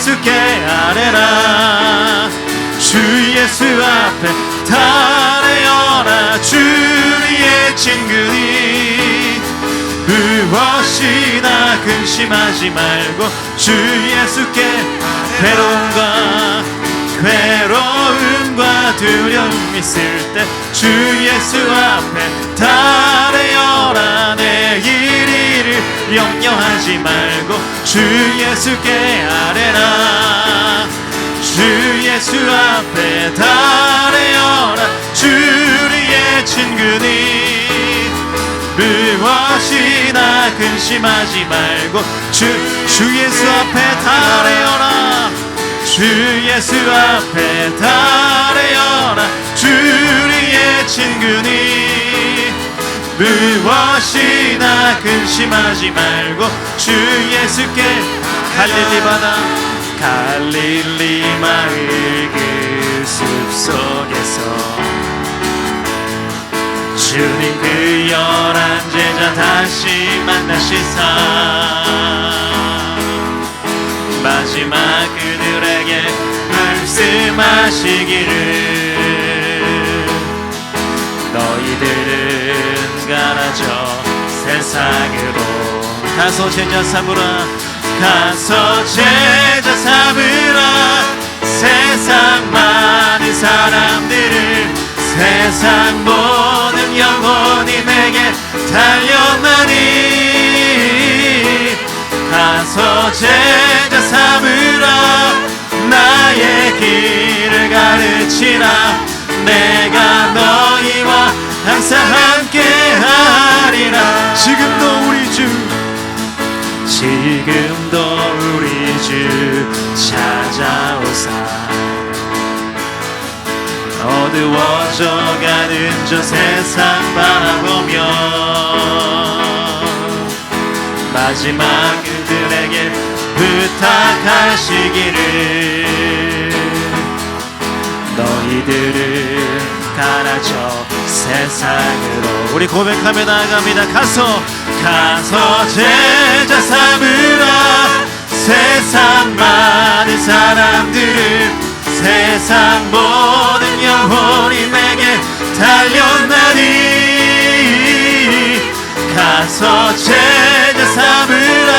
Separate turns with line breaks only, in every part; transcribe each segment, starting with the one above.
예수께 아뢰라. 주 예수 앞에 달려라. 주의 친근이 무엇이나 근심하지 말고 주 예수께 괴로움과 두려움 있을 때 주 예수 앞에 달려라. 내일 일을 염려하지 말고 주 예수께 아뢰라. 주 예수 앞에 달려라. 주의 친근이 무엇이나 근심하지 말고 주 예수 앞에 달려라. 주 예수 앞에 달려라. 주의 친근이 무엇이나 근심하지 말고 주 예수께 갈릴리 바다 갈릴리 마을 그 숲속에서 주님 그 11 제자 다시 만나시사 마지막 그들에게 말씀하시기를 너희들은 가라져 세상으로 가서 제자 삼으라. 가서 제자 삼으라. 세상 많은 사람들을 세상 모든 영혼이 내게 달려나니 가서 제자 삼으라. 나의 길을 가르치라. 내가 너희와 항상 함께하리라. 지금도 우리 주 찾아오사 어두워져가는 저 세상 바라보며 마지막 그들에게 부탁하시기를 너희들은 가라져 세상으로. 우리 고백하며 나아갑니다. 가서 제자 삼으라. 세상 많은 사람들을 세상 모든 영혼이 내게 달려나니 가서 제자 삼으라.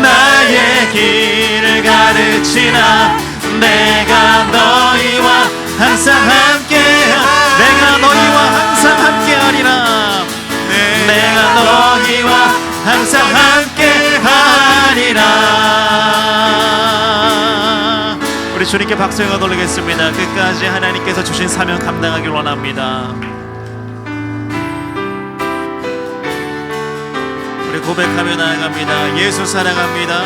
나의 길을 가르치라. 내가 너희와 항상 내가 너희와 항상 함께하리라. 내가 너희와 항상 함께하리라. 우리 주님께 박수 영광 돌리겠습니다. 끝까지 하나님께서 주신 사명 감당하길 원합니다. 우리 고백하며 나아갑니다. 예수 사랑합니다.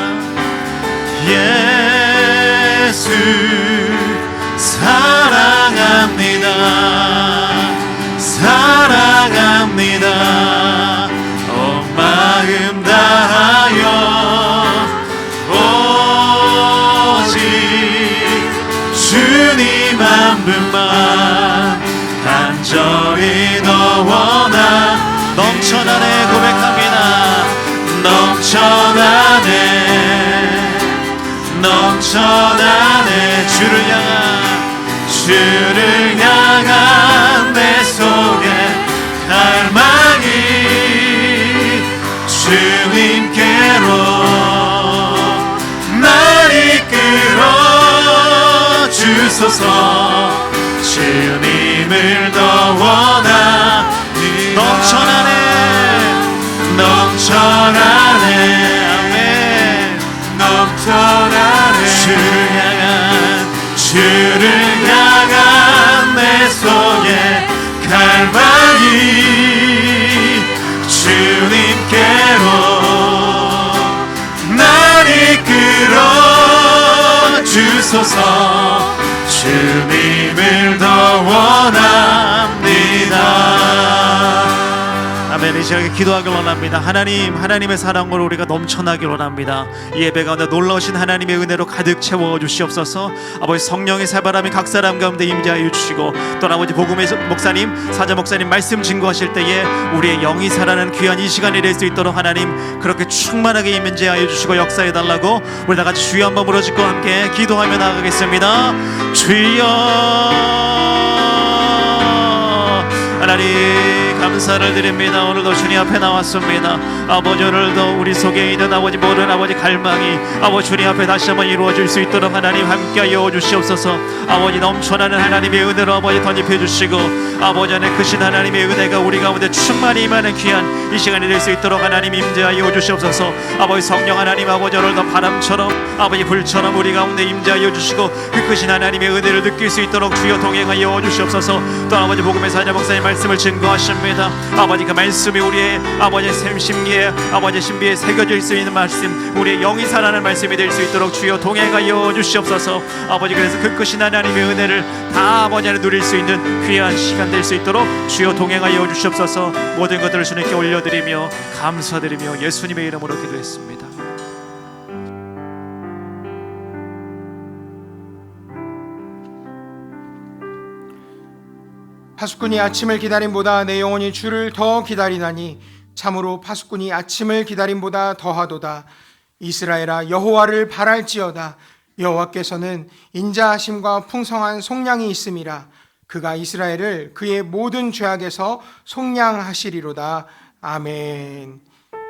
예수 사랑합니다. 사랑합니다. 온 마음 다하여 오직 주님 한 분만 간절히 더 원하. 넘쳐나네 고백합니다. 넘쳐나네 주를 향한 내 속에 갈망이 주님께로 날 이끌어 주소서. 주님을 더 원하니 넘쳐나네 아멘. 넘쳐나네 주를 향한 내 속에 갈망이 주님께로 날 이끌어 주소서. 주님을 더 원합니다. 아멘. 아멘. 이 시간에 기도하길 원합니다. 하나님, 하나님의 사랑으로 우리가 넘쳐나길 원합니다. 이 예배 가운데 놀라우신 하나님의 은혜로 가득 채워 주시옵소서. 아버지 성령의 살바람이 각 사람 가운데 임재하여 주시고, 또 아버지 복음의 목사님, 사자 목사님 말씀 증거하실 때에 우리의 영이 살아나는 귀한 이 시간이 될 수 있도록 하나님 그렇게 충만하게 임재하여 주시고 역사해 달라고 우리 다 같이 주여 한번 부르짖고 함께 기도하며 나아가겠습니다. 주여. 하나님 감사를 드립니다. 오늘도 주님 앞에 나왔습니다. 아버지, 오늘도 우리 속에 있는 아버지 모든 아버지 갈망이 아버지 주님 앞에 다시 한번 이루어질 수 있도록 하나님 함께하여 주시옵소서. 아버지 넘쳐나는 하나님의 은혜로 아버지 덧입혀 주시고, 아버지 안에 크신 하나님의 은혜가 우리 가운데 충만히 임하는 귀한 이 시간이 될 수 있도록 하나님 임재하여 주시옵소서. 아버지 성령 하나님, 아버지 오늘도 바람처럼 아버지 불처럼 우리 가운데 임재하여 주시고, 그 크신 하나님의 은혜를 느낄 수 있도록 주여 동행하여 주시옵소서. 또 아버지 복음의 사자 목사님 말씀을 증거하십니다. 아버지 그 말씀이 우리의 아버지 심기에 아버지 신비에 새겨질 수 있는 말씀, 우리의 영이 살아나는 말씀이 될 수 있도록 주여 동행하여 주시옵소서. 아버지 그래서 그 크신 하나님의 은혜를 다 아버지 안에 누릴 수 있는 귀한 시간 될 수 있도록 주여 동행하여 주시옵소서. 모든 것들을 주님께 올려드리며 감사드리며 예수님의 이름으로 기도했습니다.
파수꾼이 아침을 기다림보다 내 영혼이 주를 더 기다리나니 참으로 파수꾼이 아침을 기다림보다 더하도다. 이스라엘아, 여호와를 바랄지어다. 여호와께서는 인자하심과 풍성한 속량이 있음이라. 그가 이스라엘을 그의 모든 죄악에서 속량하시리로다. 아멘.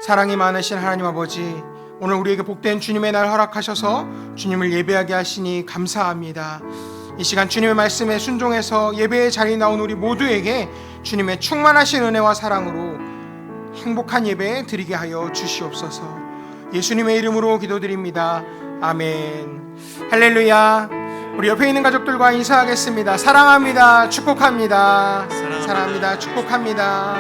사랑이 많으신 하나님 아버지, 오늘 우리에게 복된 주님의 날 허락하셔서 주님을 예배하게 하시니 감사합니다. 이 시간 주님의 말씀에 순종해서 예배의 자리에 나온 우리 모두에게 주님의 충만하신 은혜와 사랑으로 행복한 예배 드리게 하여 주시옵소서. 예수님의 이름으로 기도드립니다. 아멘. 할렐루야. 우리 옆에 있는 가족들과 인사하겠습니다. 사랑합니다. 축복합니다. 사랑합니다. 축복합니다.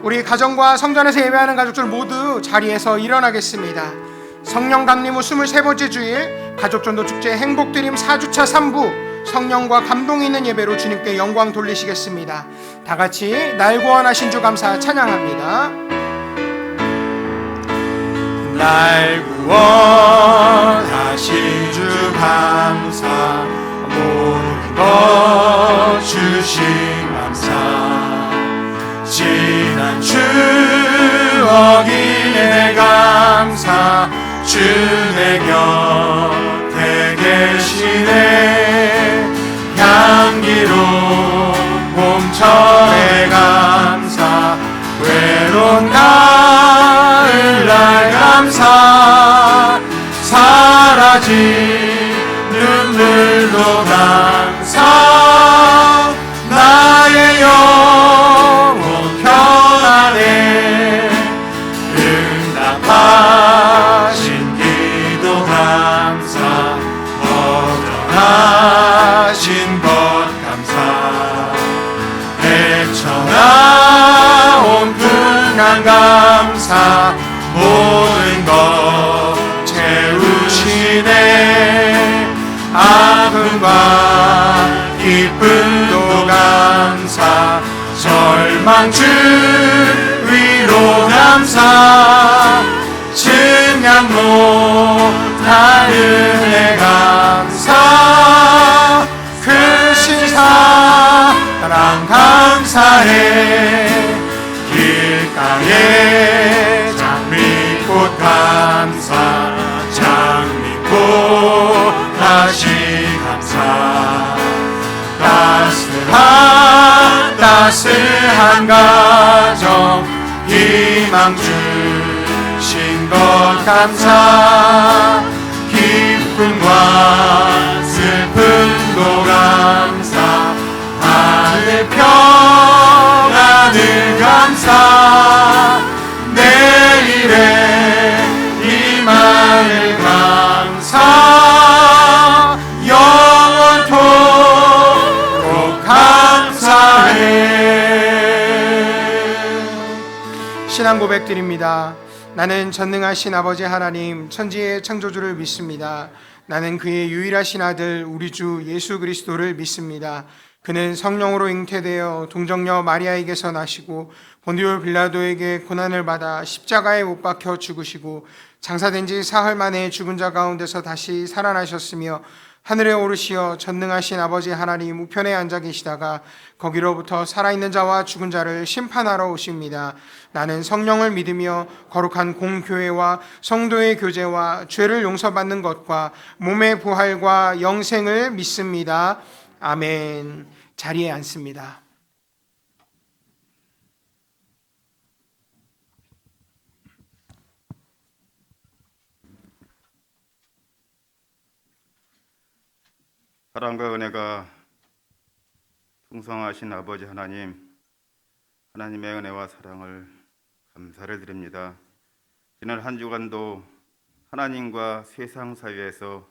우리 가정과 성전에서 예배하는 가족들 모두 자리에서 일어나겠습니다. 성령 강림 후 23번째 주일 가족전도축제 행복드림 4주차 3부 성령과 감동이 있는 예배로 주님께 영광 돌리시겠습니다. 다같이 날 구원하신 주 감사 찬양합니다. 날 구원하신 주 감사, 모든 것 주신 감사, 지난 추억이 내 감사, 주 내 곁에 계시네. 향기로운 봄철의 감사, 외로운 가을날 감사, 사라진 눈물도 감사, 나의 영혼 편안해. 응답하신 기도 감사, 얻어가신 것 감사, 헤쳐나온 풍랑 감사, 모든 것 채우시네. 아픔과 기쁨도 감사, 절망 주 위로 감사, 증량 못한 은혜 감사, 크신 사랑 감사해. 길가에 장미꽃 감사, 장미꽃 다시 감사, 따스한 가정 희망 주신 것 감사, 기쁨과 슬픔도 감사, 하늘 평안을 감사, 내일의 희망을 감사, 영원토록 감사해. 신앙 고백드립니다. 나는 전능하신 아버지 하나님, 천지의 창조주를 믿습니다. 나는 그의 유일하신 아들 우리 주 예수 그리스도를 믿습니다. 그는 성령으로 잉태되어 동정녀 마리아에게서 나시고 본디오 빌라도에게 고난을 받아 십자가에 못 박혀 죽으시고 장사된 지 사흘 만에 죽은 자 가운데서 다시 살아나셨으며 하늘에 오르시어 전능하신 아버지 하나님 우편에 앉아 계시다가 거기로부터 살아있는 자와 죽은 자를 심판하러 오십니다. 나는 성령을 믿으며 거룩한 공교회와 성도의 교제와 죄를 용서받는 것과 몸의 부활과 영생을 믿습니다. 아멘. 자리에 앉습니다.
사랑과 은혜가 풍성하신 아버지 하나님, 하나님의 은혜와 사랑을 감사를 드립니다. 지난 한 주간도 하나님과 세상 사이에서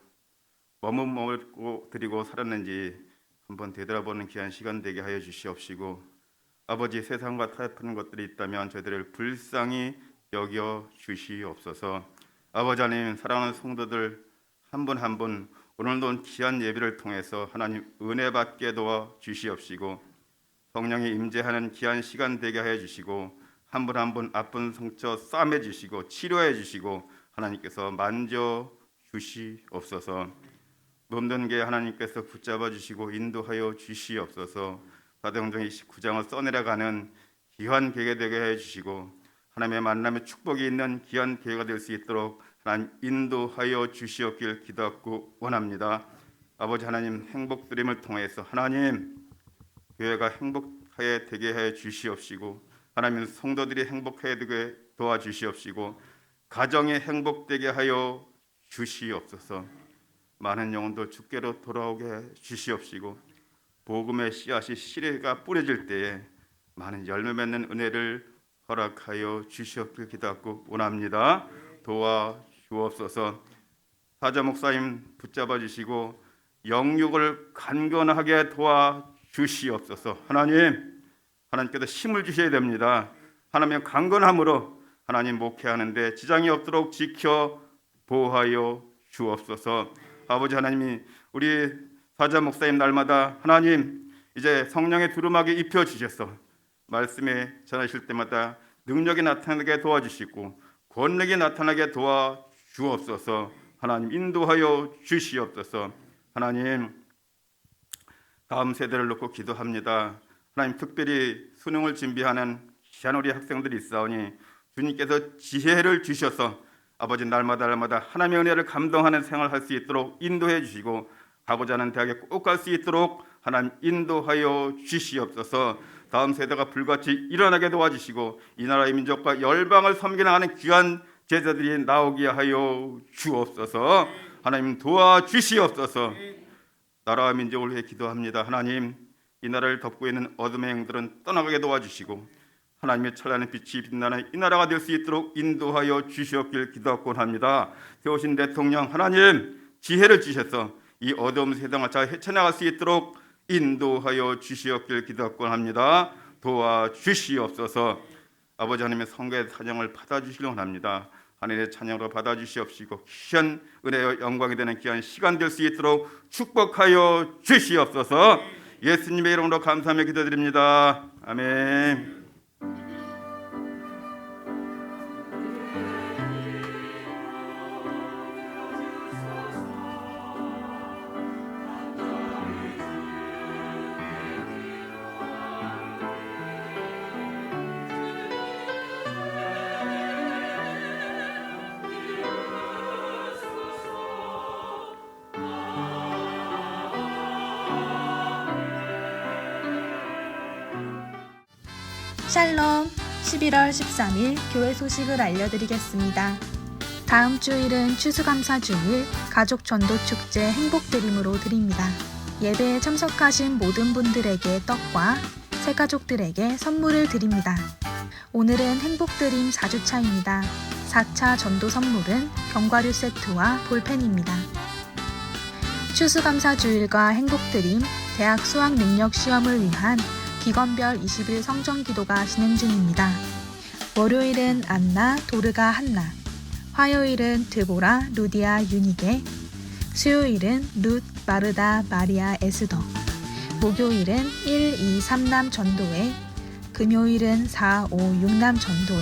머뭇먹고 드리고 살았는지 한번 되돌아보는 귀한 시간 되게 하여 주시옵시고, 아버지 세상과 타협하는 것들이 있다면 저희들을 불쌍히 여겨 주시옵소서. 아버지 하나님, 사랑하는 성도들 한 분 한 분 오늘도 귀한 예배를 통해서 하나님 은혜 받게 도와 주시옵시고, 성령이 임재하는 귀한 시간 되게 하여 주시고, 한 분 한 분 아픈 상처 싸매 주시고 치료해 주시고 하나님께서 만져 주시옵소서. 몸든 게 하나님께서 붙잡아 주시고 인도하여 주시옵소서. 사도행전 29장을 써내려가는 귀한 계획 되게 해 주시고, 하나님의 만남의 축복이 있는 귀한 계획가 될 수 있도록 하나님 인도하여 주시옵길 기도하고 원합니다. 아버지 하나님, 행복드림을 통해서 하나님 교회가 행복하게 되게 해 주시옵시고, 하나님 성도들이 행복하게 되게 도와주시옵시고, 가정이 행복되게 하여 주시옵소서. 많은 영혼도 주께로 돌아오게 해 주시옵시고, 복음의 씨앗이 씨가 뿌려질 때에 많은 열매 맺는 은혜를 허락하여 주시옵길 기도하고 원합니다. 도와주옵소서. 사자 목사님 붙잡아 주시고 영육을 간건하게 도와주시옵소서. 하나님께서 힘을 주셔야 됩니다. 하나님의 강건함으로 하나님 목회하는데 지장이 없도록 지켜 보호하여 주옵소서. 아버지 하나님이 우리 사자 목사님 날마다 하나님 이제 성령의 두루마기 입혀 주셔서 말씀에 전하실 때마다 능력이 나타나게 도와주시고 권력이 나타나게 도와주옵소서. 하나님 인도하여 주시옵소서. 하나님 다음 세대를 놓고 기도합니다. 하나님 특별히 수능을 준비하는 귀한 우리 학생들이 있사오니 주님께서 지혜를 주셔서 아버지 날마다 하나님의 은혜를 감동하는 생활을 할 수 있도록 인도해 주시고, 가고자 하는 대학에 꼭 갈 수 있도록 하나님 인도하여 주시옵소서. 다음 세대가 불같이 일어나게 도와주시고 이 나라의 민족과 열방을 섬기는 귀한 제자들이 나오게 하여 주옵소서. 하나님 도와주시옵소서. 나라와 민족을 위해 기도합니다. 하나님 이 나라를 덮고 있는 어둠의 영들은 떠나가게 도와주시고 하나님의 찬란한 빛이 빛나는 이 나라가 될 수 있도록 인도하여 주시옵길 기도하곤 합니다. 세우신 대통령 하나님 지혜를 주셔서 이 어두운 세상을 잘 헤쳐나갈 수 있도록 인도하여 주시옵길 기도하곤 합니다. 도와주시옵소서. 아버지 하나님의 성가의 찬양을 받아주시려 합니다. 하나님의 찬양으로 받아주시옵시고 귀한 은혜와 영광이 되는 귀한 시간 될 수 있도록 축복하여 주시옵소서. 예수님의 이름으로 감사하며 기도드립니다. 아멘.
샬롬. 11월 13일 교회 소식을 알려드리겠습니다. 다음 주일은 추수감사주일 가족 전도 축제 행복드림으로 드립니다. 예배에 참석하신 모든 분들에게 떡과 새 가족들에게 선물을 드립니다. 오늘은 행복드림 4주차입니다. 4차 전도 선물은 견과류 세트와 볼펜입니다. 추수감사주일과 행복드림 대학 수학능력시험을 위한 기건별 20일 성전기도가 진행 중입니다. 월요일은 안나, 도르가, 한나, 화요일은 드보라, 루디아, 유니게, 수요일은 룻, 마르다, 마리아, 에스더, 목요일은 1, 2, 3남 전도회, 금요일은 4, 5, 6남 전도회,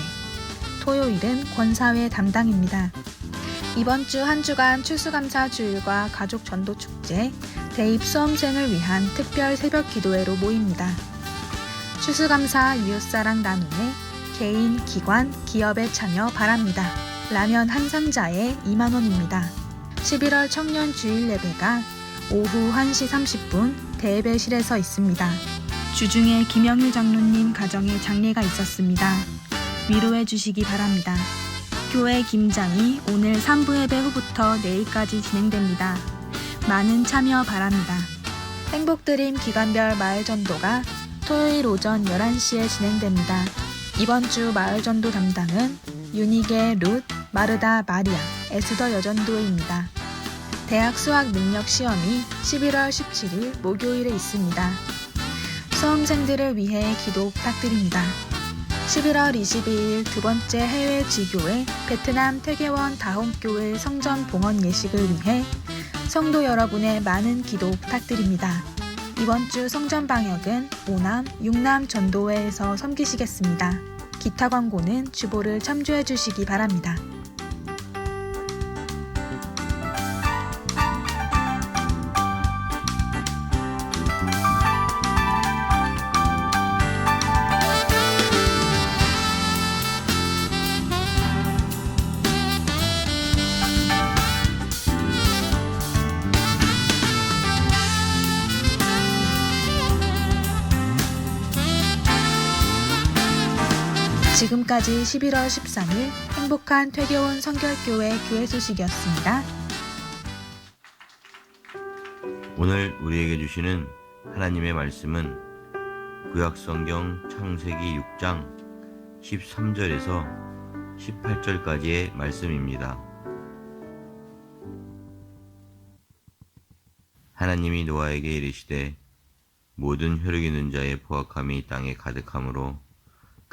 토요일은 권사회 담당입니다. 이번 주 한 주간 추수감사 주일과 가족 전도 축제, 대입 수험생을 위한 특별 새벽 기도회로 모입니다. 추수감사 이웃사랑 나눔에 개인, 기관, 기업에 참여 바랍니다. 라면 한 상자에 2만원입니다. 11월 청년 주일 예배가 오후 1시 30분 대예배실에서 있습니다. 주중에 김영일 장로님 가정에 장례가 있었습니다. 위로해 주시기 바랍니다. 교회 김장이 오늘 3부 예배 후부터 내일까지 진행됩니다. 많은 참여 바랍니다. 행복드림 기관별 마을 전도가 토요일 오전 11시에 진행됩니다. 이번 주 마을 전도 담당은 유니게 룻, 마르다 마리아, 에스더 여전도회입니다. 대학 수학 능력 시험이 11월 17일 목요일에 있습니다. 수험생들을 위해 기도 부탁드립니다. 11월 22일 두 번째 해외 지교회 베트남 퇴계원 다홍교회 성전 봉헌 예식을 위해 성도 여러분의 많은 기도 부탁드립니다. 이번 주 성전 방역은 5남, 6남 전도회에서 섬기시겠습니다. 기타 광고는 주보를 참조해 주시기 바랍니다. 지금까지 11월 13일 행복한 퇴계원 성결교회 교회 소식이었습니다.
오늘 우리에게 주시는 하나님의 말씀은 구약성경 창세기 6장 13절에서 18절까지의 말씀입니다. 하나님이 노아에게 이르시되 모든 혈육 있는 자의 포악함이 땅에 가득하므로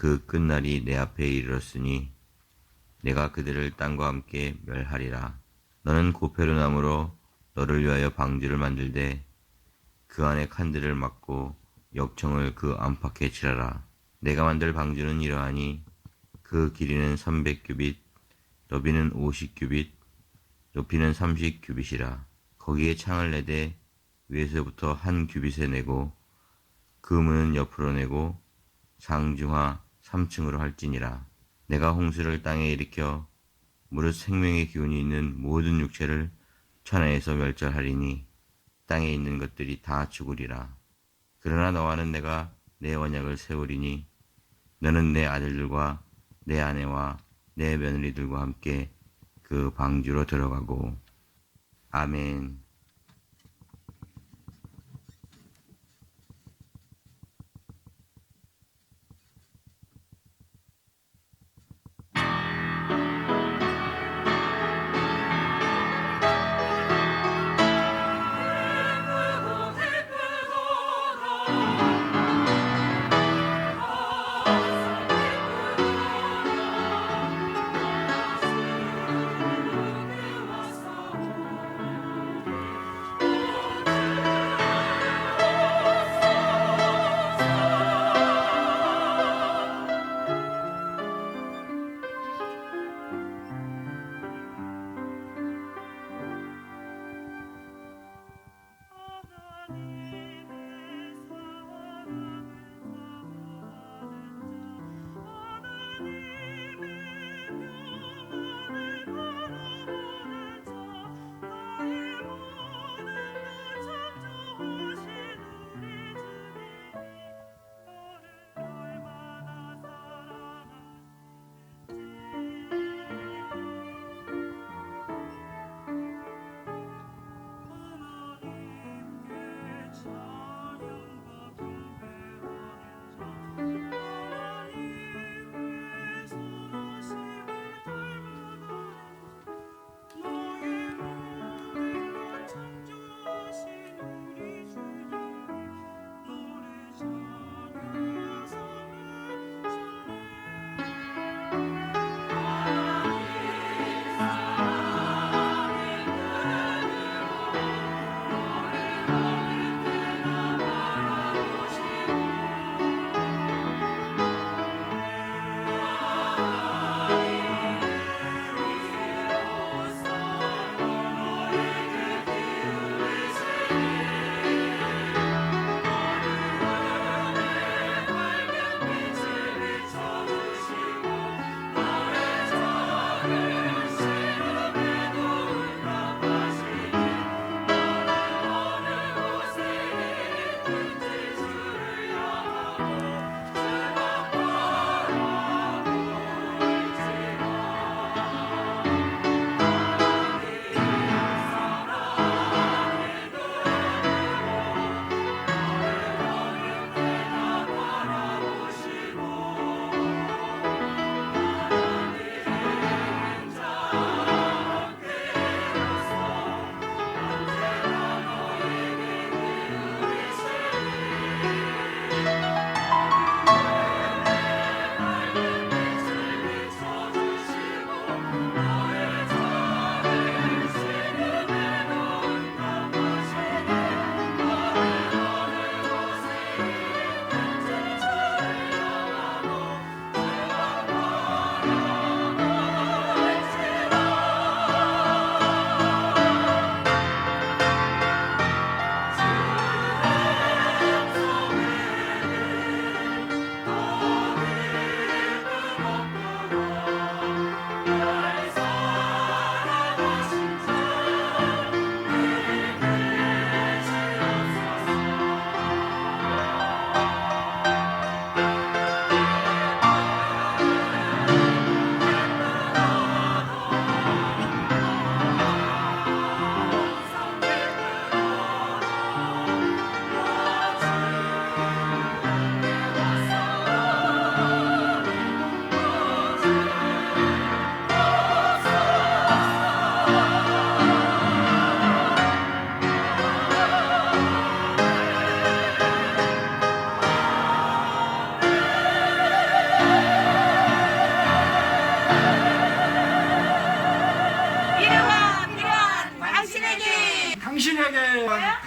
그 끝날이 내 앞에 이르렀으니 내가 그들을 땅과 함께 멸하리라. 너는 고페르나무로 너를 위하여 방주를 만들되 그 안에 칸들을 막고 역청을 그 안팎에 칠하라. 내가 만들 방주는 이러하니 그 길이는 300규빗, 너비는 50규빗, 높이는 30규빗이라. 거기에 창을 내되 위에서부터 한 규빗에 내고 그 문은 옆으로 내고 상중하 3층으로 할지니라. 내가 홍수를 땅에 일으켜 무릇 생명의 기운이 있는 모든 육체를 천하에서 멸절하리니 땅에 있는 것들이 다 죽으리라. 그러나 너와는 내가 내 언약을 세우리니 너는 내 아들들과 내 아내와 내 며느리들과 함께 그 방주로 들어가고. 아멘.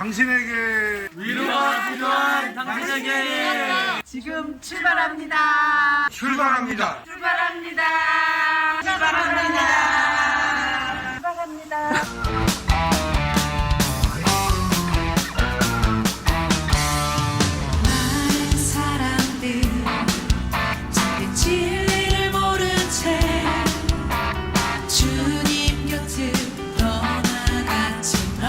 당신에게
위로가 필요한 당신에게
지금 출발합니다.
출발합니다.
출발합니다. 출발합니다. 출발합니다.
많은 사람들 자기 진리를 모른 채 주님 곁을 떠나갔지만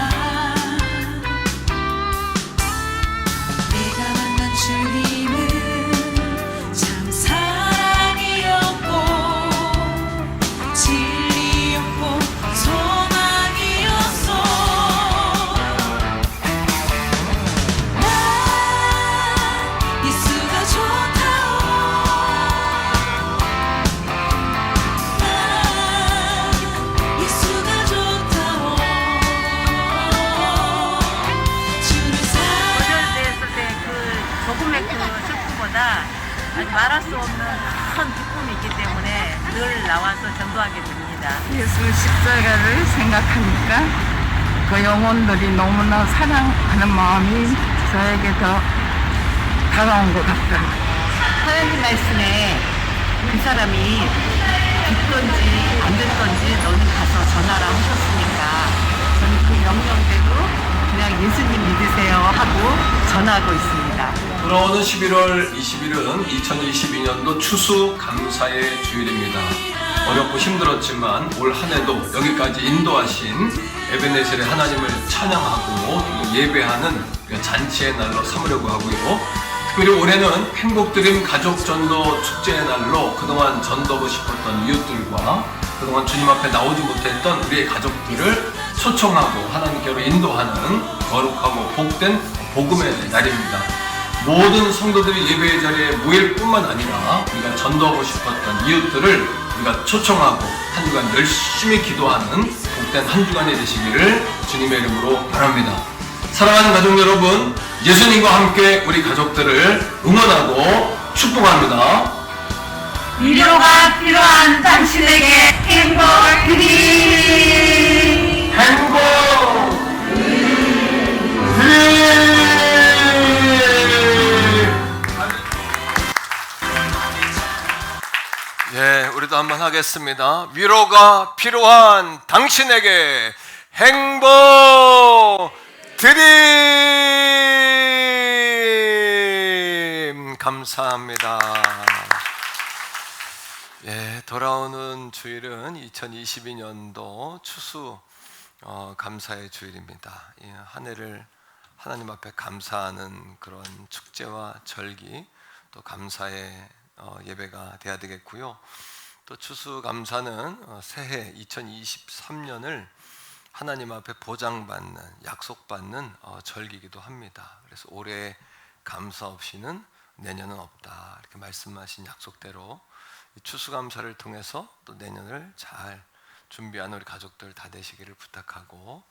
내가 만난 주님은 참 사랑이었고 진리였고 소망이었어. 예수가 좋다오. 예수가 좋다오. 주를
거절됐을 때 그 조금의 그 슬픔보다 아주 말할 수 없는 큰 기쁨이 있기 때문에 늘 나와서 전도하게 됩니다.
예수 십자가를 생각하니까 그 영혼들이 너무나 사랑하는 마음이 저에게 더 다가온 것 같더라고요.
하나님 말씀에 그 사람이 듣던지 안 듣던지 너는 가서 전하라 하셨으니까 저는 그 명령대로 그냥 예수님 믿으세요 하고 전하고 있습니다.
돌아오는 11월 20일은 2022년도 추수 감사의 주일입니다. 어렵고 힘들었지만 올 한 해도 여기까지 인도하신 에베네셀의 하나님을 찬양하고 예배하는 잔치의 날로 삼으려고 하고요. 특별히 올해는 행복드림 가족전도 축제의 날로 그동안 전도하고 싶었던 이웃들과 그동안 주님 앞에 나오지 못했던 우리의 가족들을 초청하고 하나님께로 인도하는 거룩하고 복된 복음의 날입니다. 모든 성도들이 예배의 자리에 모일 뿐만 아니라 우리가 전도하고 싶었던 이웃들을 우리가 초청하고 한 주간 열심히 기도하는 복된 한 주간이 되시기를 주님의 이름으로 바랍니다. 사랑하는 가족 여러분, 예수님과 함께 우리 가족들을 응원하고 축복합니다.
위로가 필요한 당신에게 행복을 드리
행복
예, 우리도 한번 하겠습니다. 위로가 필요한 당신에게 행복 드림. 감사합니다. 예, 돌아오는 주일은 2022년도 추수 감사의 주일입니다. 예, 한 해를 하나님 앞에 감사하는 그런 축제와 절기, 또 감사의 예배가 돼야 되겠고요. 또 추수감사는 새해 2023년을 하나님 앞에 보장받는, 약속받는 절기이기도 합니다. 그래서 올해 감사 없이는 내년은 없다, 이렇게 말씀하신 약속대로 이 추수감사를 통해서 또 내년을 잘 준비하는 우리 가족들 다 되시기를 부탁하고,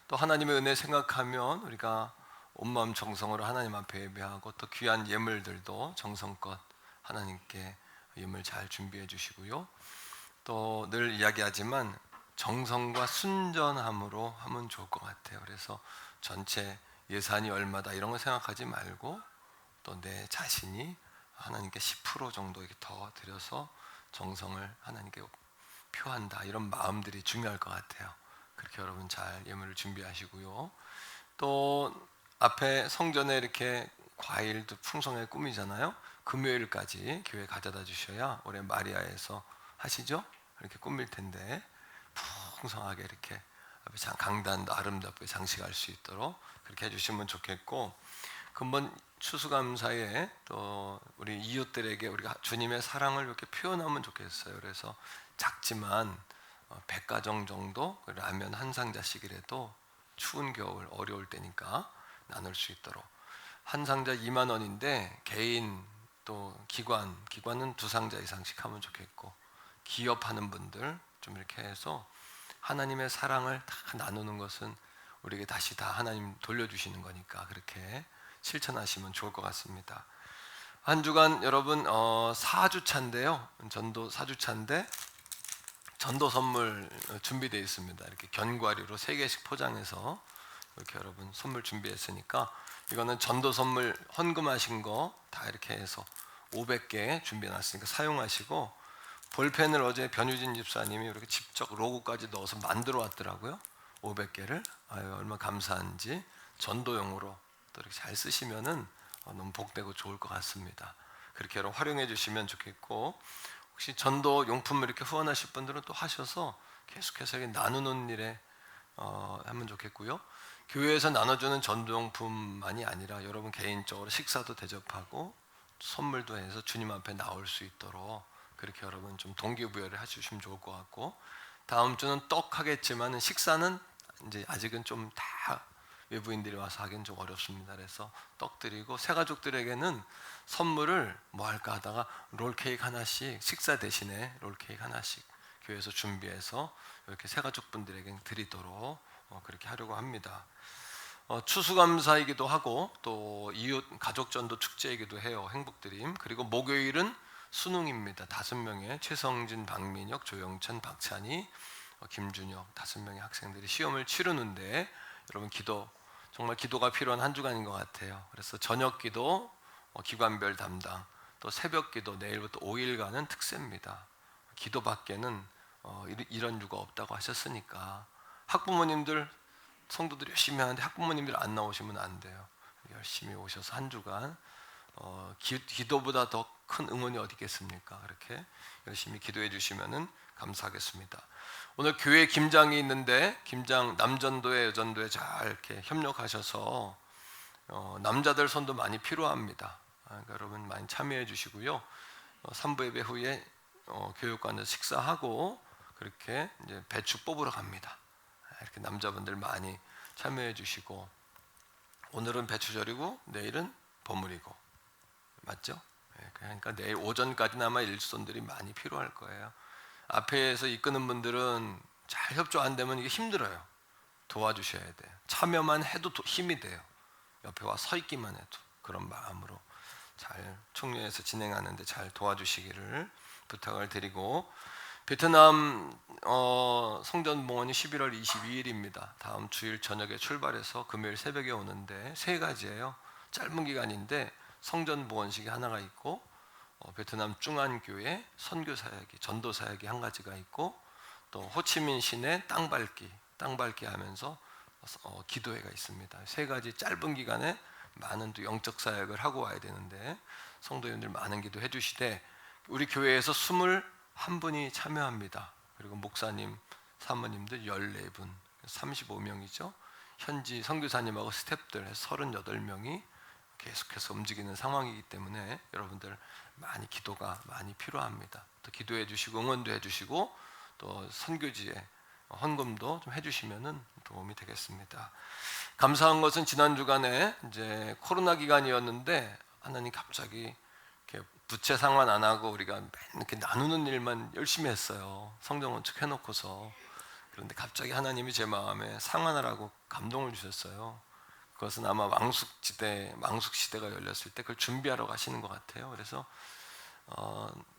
또 하나님의 은혜 생각하면 우리가 온마음 정성으로 하나님 앞에 예배하고 또 귀한 예물들도 정성껏 하나님께 예물 잘 준비해 주시고요. 또 늘 이야기하지만 정성과 순전함으로 하면 좋을 것 같아요. 그래서 전체 예산이 얼마다 이런 거 생각하지 말고 또 내 자신이 하나님께 10% 정도 이렇게 더 드려서 정성을 하나님께 표한다, 이런 마음들이 중요할 것 같아요. 그렇게 여러분 잘 예물을 준비하시고요. 또 앞에 성전에 이렇게 과일도 풍성하게 꾸미잖아요. 금요일까지 교회 가져다 주셔야 올해 마리아에서 하시죠? 이렇게 꾸밀 텐데 풍성하게 이렇게 앞에 강단도 아름답게 장식할 수 있도록 그렇게 해주시면 좋겠고, 근본 추수감사에 또 우리 이웃들에게 우리가 주님의 사랑을 이렇게 표현하면 좋겠어요. 그래서 작지만 100가정 정도 라면 한 상자씩이라도 추운 겨울 어려울 때니까 나눌 수 있도록, 한 상자 2만 원인데 개인 또 기관은 2상자 이상씩 하면 좋겠고, 기업하는 분들 좀 이렇게 해서 하나님의 사랑을 다 나누는 것은 우리에게 다시 다 하나님 돌려주시는 거니까 그렇게 실천하시면 좋을 것 같습니다. 한 주간 여러분 4주차인데요. 전도 4주차인데 전도 선물 준비되어 있습니다. 이렇게 견과류로 3개씩 포장해서 이렇게 여러분 선물 준비했으니까 이거는 전도 선물 헌금하신 거 다 이렇게 해서 500개 준비해놨으니까 사용하시고, 볼펜을 어제 변유진 집사님이 이렇게 직접 로고까지 넣어서 만들어 왔더라고요. 500개를. 아유, 얼마나 감사한지. 전도용으로 또 이렇게 잘 쓰시면은 너무 복되고 좋을 것 같습니다. 그렇게 여러분 활용해 주시면 좋겠고, 혹시 전도 용품을 이렇게 후원하실 분들은 또 하셔서 계속해서 이렇게 나누는 일에 하면 좋겠고요. 교회에서 나눠주는 전도용품만이 아니라 여러분 개인적으로 식사도 대접하고 선물도 해서 주님 앞에 나올 수 있도록 그렇게 여러분 좀 동기부여를 해주시면 좋을 것 같고, 다음 주는 떡 하겠지만 식사는 이제 아직은 좀 다 외부인들이 와서 하기는 좀 어렵습니다. 그래서 떡 드리고, 새 가족들에게는 선물을 뭐 할까 하다가 롤케이크 하나씩, 식사 대신에 롤케이크 하나씩 교회에서 준비해서 이렇게 새 가족분들에게 드리도록 그렇게 하려고 합니다. 추수감사이기도 하고 또 이웃 가족전도 축제이기도 해요. 행복드림. 그리고 목요일은 수능입니다. 5명의 최성진, 박민혁, 조영천, 박찬희, 김준혁 5명의 학생들이 시험을 치르는데, 여러분 정말 기도가 필요한 한 주간인 것 같아요. 그래서 저녁 기도 기관별 담당, 또 새벽 기도 내일부터 5일간은 특세입니다. 기도밖에는 이런 유가 없다고 하셨으니까 학부모님들, 성도들이 열심히 하는데 학부모님들 안 나오시면 안 돼요. 열심히 오셔서 한 주간 기도보다 더 큰 응원이 어디 있겠습니까? 그렇게 열심히 기도해 주시면은 감사하겠습니다. 오늘 교회 김장이 있는데, 김장 남전도회, 여전도회 잘 이렇게 협력하셔서 남자들 손도 많이 필요합니다. 그러니까 여러분 많이 참여해 주시고요. 3부 예배 후에 교육관에서 식사하고 그렇게 이제 배추 뽑으러 갑니다. 이렇게 남자분들 많이 참여해 주시고, 오늘은 배추절이고 내일은 버무리고, 맞죠? 그러니까 내일 오전까지는 아마 일손들이 많이 필요할 거예요. 앞에서 이끄는 분들은 잘 협조 안 되면 이게 힘들어요. 도와주셔야 돼요. 참여만 해도 힘이 돼요. 옆에 와 서 있기만 해도. 그런 마음으로 잘 총회에서 진행하는데 잘 도와주시기를 부탁을 드리고, 베트남 성전봉헌이 11월 22일입니다. 다음 주일 저녁에 출발해서 금요일 새벽에 오는데 3가지예요. 짧은 기간인데 성전봉헌식이 하나가 있고, 베트남 중안교회 선교사역이, 전도사역이 한 가지가 있고, 또 호치민 시내 땅밟기 하면서 기도회가 있습니다. 3가지 짧은 기간에 많은 또 영적 사역을 하고 와야 되는데 성도님들 많은 기도해 주시되, 우리 교회에서 21분이 참여합니다. 그리고 목사님, 사모님들 14분, 35명이죠. 현지 선교사님하고 스태프들 해서 38명이 계속해서 움직이는 상황이기 때문에 여러분들 많이 기도가 많이 필요합니다. 또 기도해 주시고 응원도 해 주시고, 또 선교지에 헌금도 좀 해주시면은 도움이 되겠습니다. 감사한 것은 지난 주간에 이제 코로나 기간이었는데 하나님 갑자기 이렇게 부채 상환 안 하고 우리가 맨 이렇게 나누는 일만 열심히 했어요. 성전 건축 해놓고서. 그런데 갑자기 하나님이 제 마음에 상환하라고 감동을 주셨어요. 그것은 아마 망숙 시대가 열렸을 때 그걸 준비하러 가시는 것 같아요. 그래서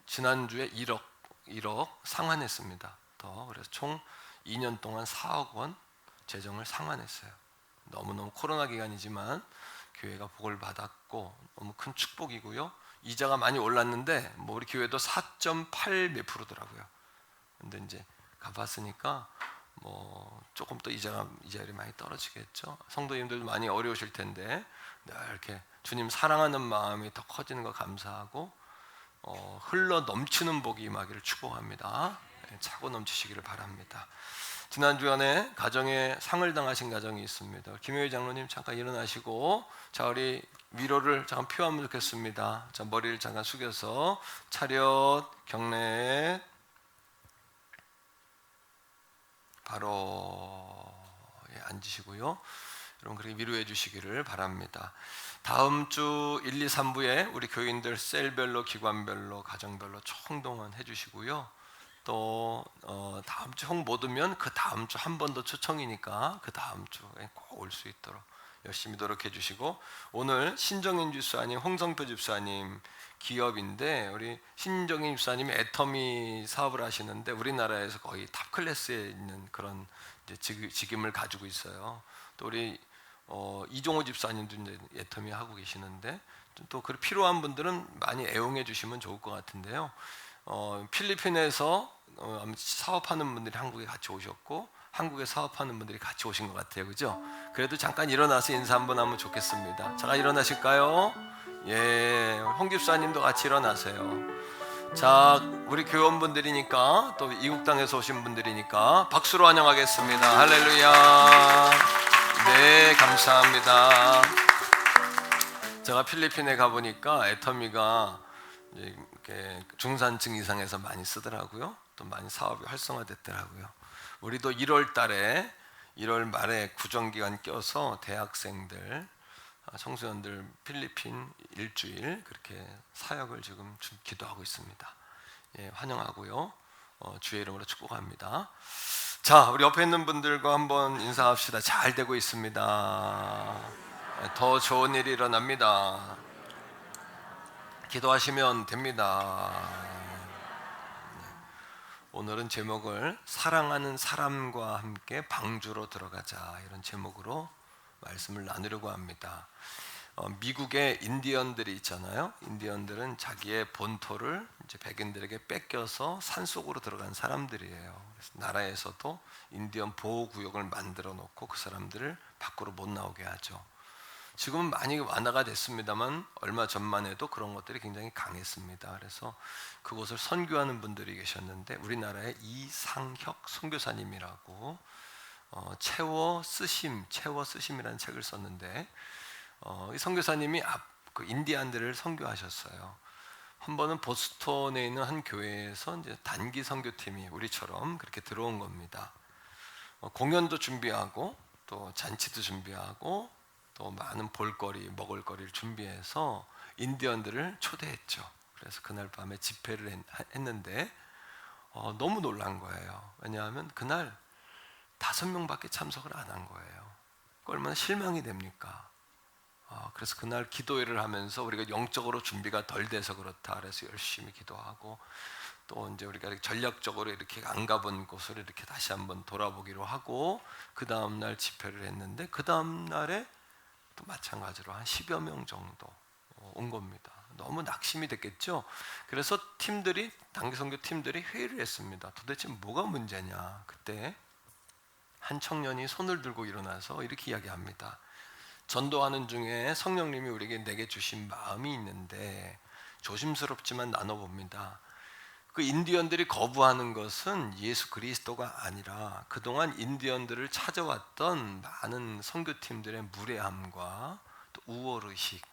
지난주에 1억 상환했습니다. 그래서 총 2년 동안 4억 원 재정을 상환했어요. 너무너무 코로나 기간이지만 교회가 복을 받았고 너무 큰 축복이고요. 이자가 많이 올랐는데 뭐 우리 교회도 4.8 몇 프로더라고요. 근데 이제 갚았으니까 뭐 조금 또 이자율이 많이 떨어지겠죠. 성도님들도 많이 어려우실 텐데 이렇게 주님 사랑하는 마음이 더 커지는 거 감사하고 흘러 넘치는 복이 임하기를 축복합니다. 차고 넘치시기를 바랍니다. 지난 주간에 가정에 상을 당하신 가정이 있습니다. 김효희 장로님 잠깐 일어나시고, 자 우리 위로를 잠깐 표하면 좋겠습니다. 자 머리를 잠깐 숙여서 차렷 경례 바로 앉으시고요. 여러분 그렇게 위로해 주시기를 바랍니다. 다음 주 1, 2, 3부에 우리 교인들 셀별로, 기관별로, 가정별로 총동원 해주시고요. 또 다음 주 홍 못 오면 그 다음 주 한 번 더 초청이니까 그 다음 주에 꼭 올 수 있도록 열심히 노력해 주시고, 오늘 신정인 집사님, 홍성표 집사님 기업인데 우리 신정인 집사님이 애터미 사업을 하시는데 우리나라에서 거의 탑 클래스에 있는 그런 이제 직임을 가지고 있어요. 또 우리 이종호 집사님도 이제 애터미 하고 계시는데 또 그 필요한 분들은 많이 애용해 주시면 좋을 것 같은데요. 필리핀에서 사업하는 분들이 한국에 같이 오셨고 한국에 사업하는 분들이 같이 오신 것 같아요, 그죠? 그래도 잠깐 일어나서 인사 한번 하면 좋겠습니다. 잠깐 일어나실까요? 예, 홍 집사님도 같이 일어나세요. 자, 우리 교원분들이니까 또 이국 땅에서 오신 분들이니까 박수로 환영하겠습니다. 할렐루야. 네, 감사합니다. 제가 필리핀에 가보니까 애터미가 이렇게 중산층 이상에서 많이 쓰더라고요. 또 많이 사업이 활성화됐더라고요. 우리도 1월 달에 1월 말에 구정기간 껴서 대학생들, 청소년들 필리핀 일주일 그렇게 사역을 지금 기도하고 있습니다. 예, 환영하고요. 주의 이름으로 축복합니다. 자, 우리 옆에 있는 분들과 한번 인사합시다. 잘 되고 있습니다. 더 좋은 일이 일어납니다. 기도하시면 됩니다. 오늘은 제목을 사랑하는 사람과 함께 방주로 들어가자, 이런 제목으로 말씀을 나누려고 합니다. 미국의 인디언들이 있잖아요. 인디언들은 자기의 본토를 이제 백인들에게 뺏겨서 산속으로 들어간 사람들이에요. 그래서 나라에서도 인디언 보호구역을 만들어 놓고 그 사람들을 밖으로 못 나오게 하죠. 지금은 많이 완화가 됐습니다만 얼마 전만 해도 그런 것들이 굉장히 강했습니다. 그래서 그곳을 선교하는 분들이 계셨는데 우리나라의 이상혁 선교사님이라고 채워 쓰심이라는 책을 썼는데 이 선교사님이 그 인디안들을 선교하셨어요. 한 번은 보스턴에 있는 한 교회에서 이제 단기 선교팀이 우리처럼 그렇게 들어온 겁니다. 공연도 준비하고 또 잔치도 준비하고 또 많은 볼거리, 먹을거리를 준비해서 인디언들을 초대했죠. 그래서 그날 밤에 집회를 했는데 너무 놀란 거예요. 왜냐하면 그날 5명밖에 참석을 안 한 거예요. 얼마나 실망이 됩니까? 그래서 그날 기도회를 하면서 우리가 영적으로 준비가 덜 돼서 그렇다. 그래서 열심히 기도하고 또 이제 우리가 전략적으로 이렇게 안 가본 곳을 이렇게 다시 한번 돌아보기로 하고 그 다음 날 집회를 했는데 그 다음 날에 또 마찬가지로 한 10여 명 정도 온 겁니다. 너무 낙심이 됐겠죠. 그래서 단기 선교 팀들이 회의를 했습니다. 도대체 뭐가 문제냐. 그때 한 청년이 손을 들고 일어나서 이렇게 이야기합니다. 전도하는 중에 성령님이 내게 주신 마음이 있는데 조심스럽지만 나눠봅니다. 그 인디언들이 거부하는 것은 예수 그리스도가 아니라 그동안 인디언들을 찾아왔던 많은 선교팀들의 무례함과 또 우월의식,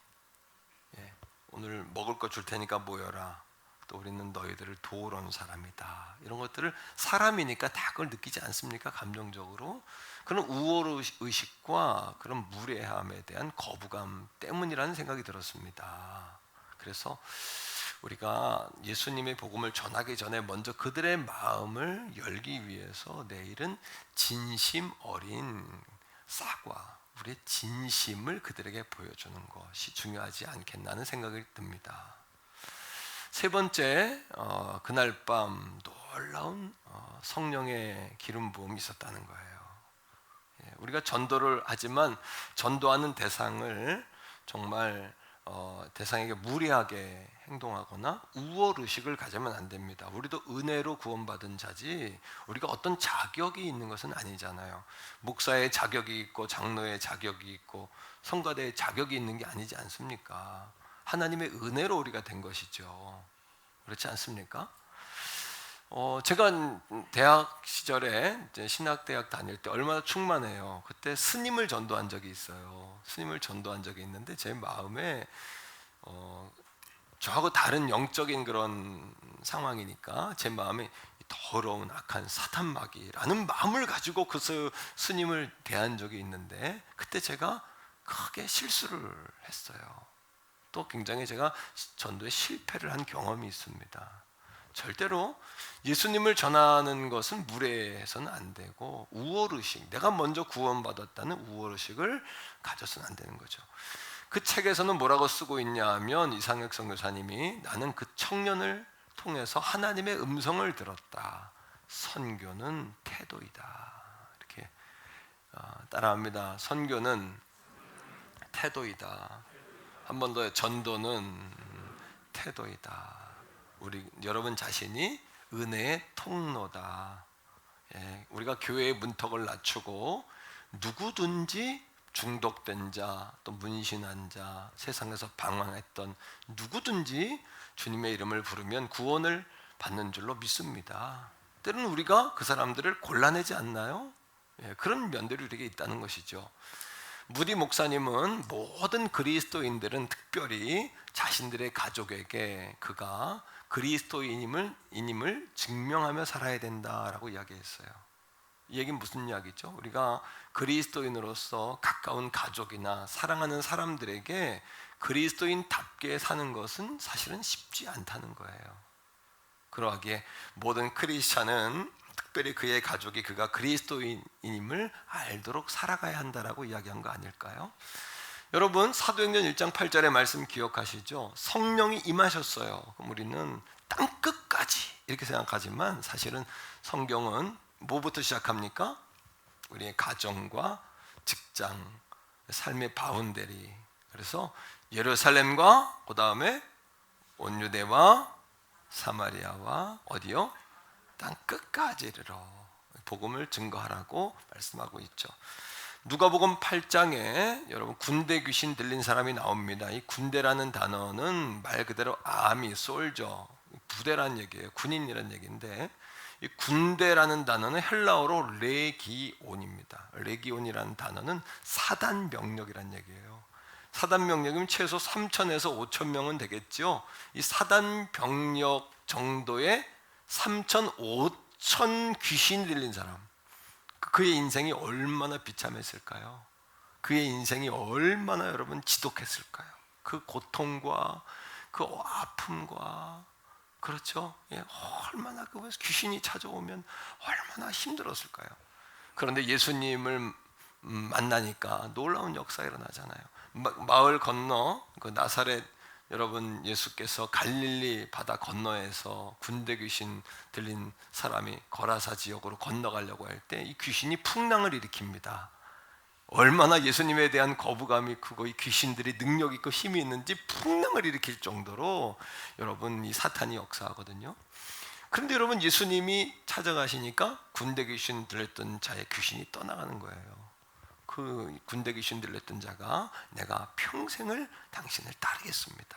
오늘 먹을 거 줄 테니까 모여라, 또 우리는 너희들을 도우러 온 사람이다, 이런 것들을 사람이니까 다 그걸 느끼지 않습니까? 감정적으로. 그런 우월의식과 그런 무례함에 대한 거부감 때문이라는 생각이 들었습니다. 그래서 우리가 예수님의 복음을 전하기 전에 먼저 그들의 마음을 열기 위해서 내일은 진심 어린 사과, 우리의 진심을 그들에게 보여주는 것이 중요하지 않겠나는 생각이 듭니다. 세 번째, 그날 밤 놀라운 성령의 기름 부음이 있었다는 거예요. 우리가 전도를 하지만 전도하는 대상을 정말 대상에게 무리하게 행동하거나 우월의식을 가지면 안 됩니다. 우리도 은혜로 구원받은 자지 우리가 어떤 자격이 있는 것은 아니잖아요. 목사의 자격이 있고 장로의 자격이 있고 성가대의 자격이 있는 게 아니지 않습니까? 하나님의 은혜로 우리가 된 것이죠. 그렇지 않습니까? 제가 대학 시절에 이제 신학대학 다닐 때 얼마나 충만해요. 그때 스님을 전도한 적이 있어요. 스님을 전도한 적이 있는데 제 마음에 저하고 다른 영적인 그런 상황이니까 제 마음에 더러운 악한 사탄마귀라는 마음을 가지고 그 스님을 대한 적이 있는데 그때 제가 크게 실수를 했어요. 또 굉장히 제가 전도에 실패를 한 경험이 있습니다. 절대로 예수님을 전하는 것은 무례해서는 안 되고 우월의식, 내가 먼저 구원받았다는 우월의식을 가져서는 안 되는 거죠. 그 책에서는 뭐라고 쓰고 있냐 하면 이상혁 선교사님이 나는 그 청년을 통해서 하나님의 음성을 들었다. 선교는 태도이다. 이렇게 따라합니다. 선교는 태도이다. 한 번 더, 전도는 태도이다. 여러분 자신이 은혜의 통로다. 우리가 교회의 문턱을 낮추고 누구든지 중독된 자, 또 문신한 자, 세상에서 방황했던 누구든지 주님의 이름을 부르면 구원을 받는 줄로 믿습니다. 때로는 우리가 그 사람들을 골라내지 않나요? 그런 면들이 우리에게 있다는 것이죠. 무디 목사님은 모든 그리스도인들은 특별히 자신들의 가족에게 그가 그리스도인임을 증명하며 살아야 된다라고 이야기했어요. 이 얘기는 무슨 이야기죠? 우리가 그리스도인으로서 가까운 가족이나 사랑하는 사람들에게 그리스도인답게 사는 것은 사실은 쉽지 않다는 거예요. 그러하기에 모든 크리스찬은 특별히 그의 가족이 그가 그리스도인임을 알도록 살아가야 한다라고 이야기한 거 아닐까요? 여러분, 사도행전 1장 8절의 말씀 기억하시죠? 성령이 임하셨어요. 그럼 우리는 땅끝까지 이렇게 생각하지만 사실은 성경은 뭐부터 시작합니까? 우리의 가정과 직장, 삶의 바운더리. 그래서 예루살렘과 그 다음에 온 유대와 사마리아와 어디요? 땅 끝까지 이르러 복음을 증거하라고 말씀하고 있죠. 누가복음 8장에 여러분 군대 귀신 들린 사람이 나옵니다. 이 군대라는 단어는 말 그대로 아미, 솔저, 부대라는 얘기예요. 군인이라는 얘기인데 이 군대라는 단어는 헬라어로 레기온입니다. 레기온이라는 단어는 사단 병력이라는 얘기예요. 사단 병력이면 최소 3,000에서 5,000명은 되겠죠. 이 사단 병력 정도의 3,000, 5,000 귀신 들린 사람, 그의 인생이 얼마나 비참했을까요? 그의 인생이 얼마나 여러분 지독했을까요? 그 고통과 그 아픔과 그렇죠? 얼마나 그 귀신이 찾아오면 얼마나 힘들었을까요? 그런데 예수님을 만나니까 놀라운 역사가 일어나잖아요. 마을 건너 그 나사렛 여러분 예수께서 갈릴리 바다 건너에서 군대 귀신 들린 사람이 거라사 지역으로 건너가려고 할 때 이 귀신이 풍랑을 일으킵니다. 얼마나 예수님에 대한 거부감이 크고 이 귀신들이 능력 있고 힘이 있는지 풍랑을 일으킬 정도로 여러분 이 사탄이 역사하거든요. 그런데 여러분 예수님이 찾아가시니까 군대 귀신 들렸던 자의 귀신이 떠나가는 거예요. 그 군대 귀신 들렸던 자가 내가 평생을 당신을 따르겠습니다.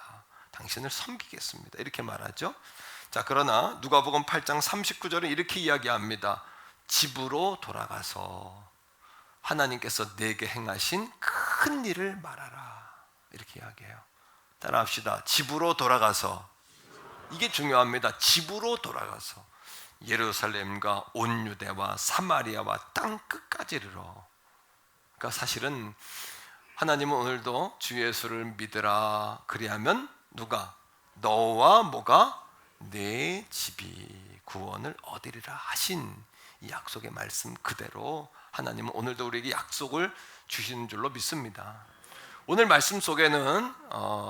당신을 섬기겠습니다. 이렇게 말하죠. 자, 그러나 누가복음 8장 39절은 이렇게 이야기합니다. 집으로 돌아가서 하나님께서 내게 행하신 큰 일을 말하라. 이렇게 이야기해요. 따라합시다. 집으로 돌아가서. 이게 중요합니다. 집으로 돌아가서 예루살렘과 온 유대와 사마리아와 땅 끝까지 이르러. 그러니까 사실은 하나님은 오늘도 주 예수를 믿으라. 그리하면 누가? 너와 뭐가? 내 집이 구원을 얻으리라 하신 이 약속의 말씀 그대로 하나님은 오늘도 우리에게 약속을 주시는 줄로 믿습니다. 오늘 말씀 속에는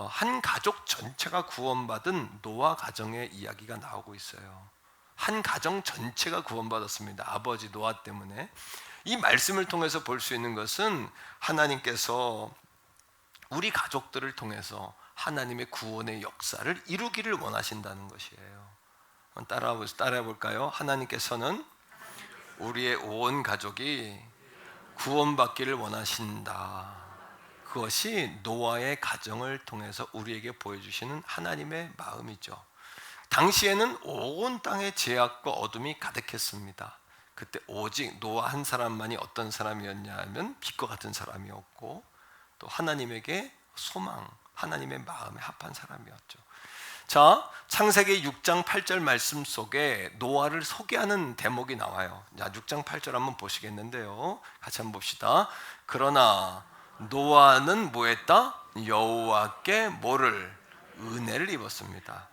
한 가족 전체가 구원받은 노아 가정의 이야기가 나오고 있어요. 한 가정 전체가 구원받았습니다. 아버지 노아 때문에. 이 말씀을 통해서 볼 수 있는 것은 하나님께서 우리 가족들을 통해서 하나님의 구원의 역사를 이루기를 원하신다는 것이에요. 따라해 볼까요? 하나님께서는 우리의 온 가족이 구원받기를 원하신다. 그것이 노아의 가정을 통해서 우리에게 보여주시는 하나님의 마음이죠. 당시에는 온 땅에 죄악과 어둠이 가득했습니다. 그때 오직 노아 한 사람만이 어떤 사람이었냐 하면 빛과 같은 사람이었고 또 하나님에게 소망, 하나님의 마음에 합한 사람이었죠. 자, 창세기 6장 8절 말씀 속에 노아를 소개하는 대목이 나와요. 자, 6장 8절 한번 보시겠는데요. 같이 한번 봅시다. 그러나 노아는 뭐했다? 여호와께 뭐를? 은혜를 입었습니다.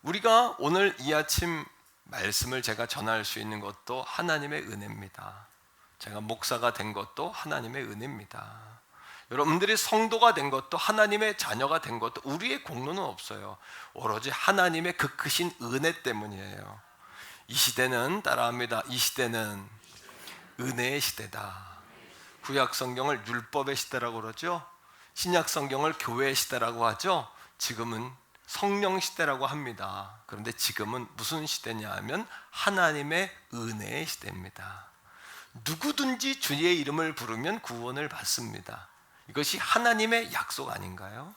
우리가 오늘 이 아침 말씀을 제가 전할 수 있는 것도 하나님의 은혜입니다. 제가 목사가 된 것도 하나님의 은혜입니다. 여러분들이 성도가 된 것도 하나님의 자녀가 된 것도 우리의 공로는 없어요. 오로지 하나님의 그 크신 은혜 때문이에요. 이 시대는 따라합니다. 이 시대는 은혜의 시대다. 구약 성경을 율법의 시대라고 그러죠. 신약 성경을 교회의 시대라고 하죠. 지금은 성령 시대라고 합니다. 그런데 지금은 무슨 시대냐 하면 하나님의 은혜의 시대입니다. 누구든지 주의 이름을 부르면 구원을 받습니다. 이것이 하나님의 약속 아닌가요?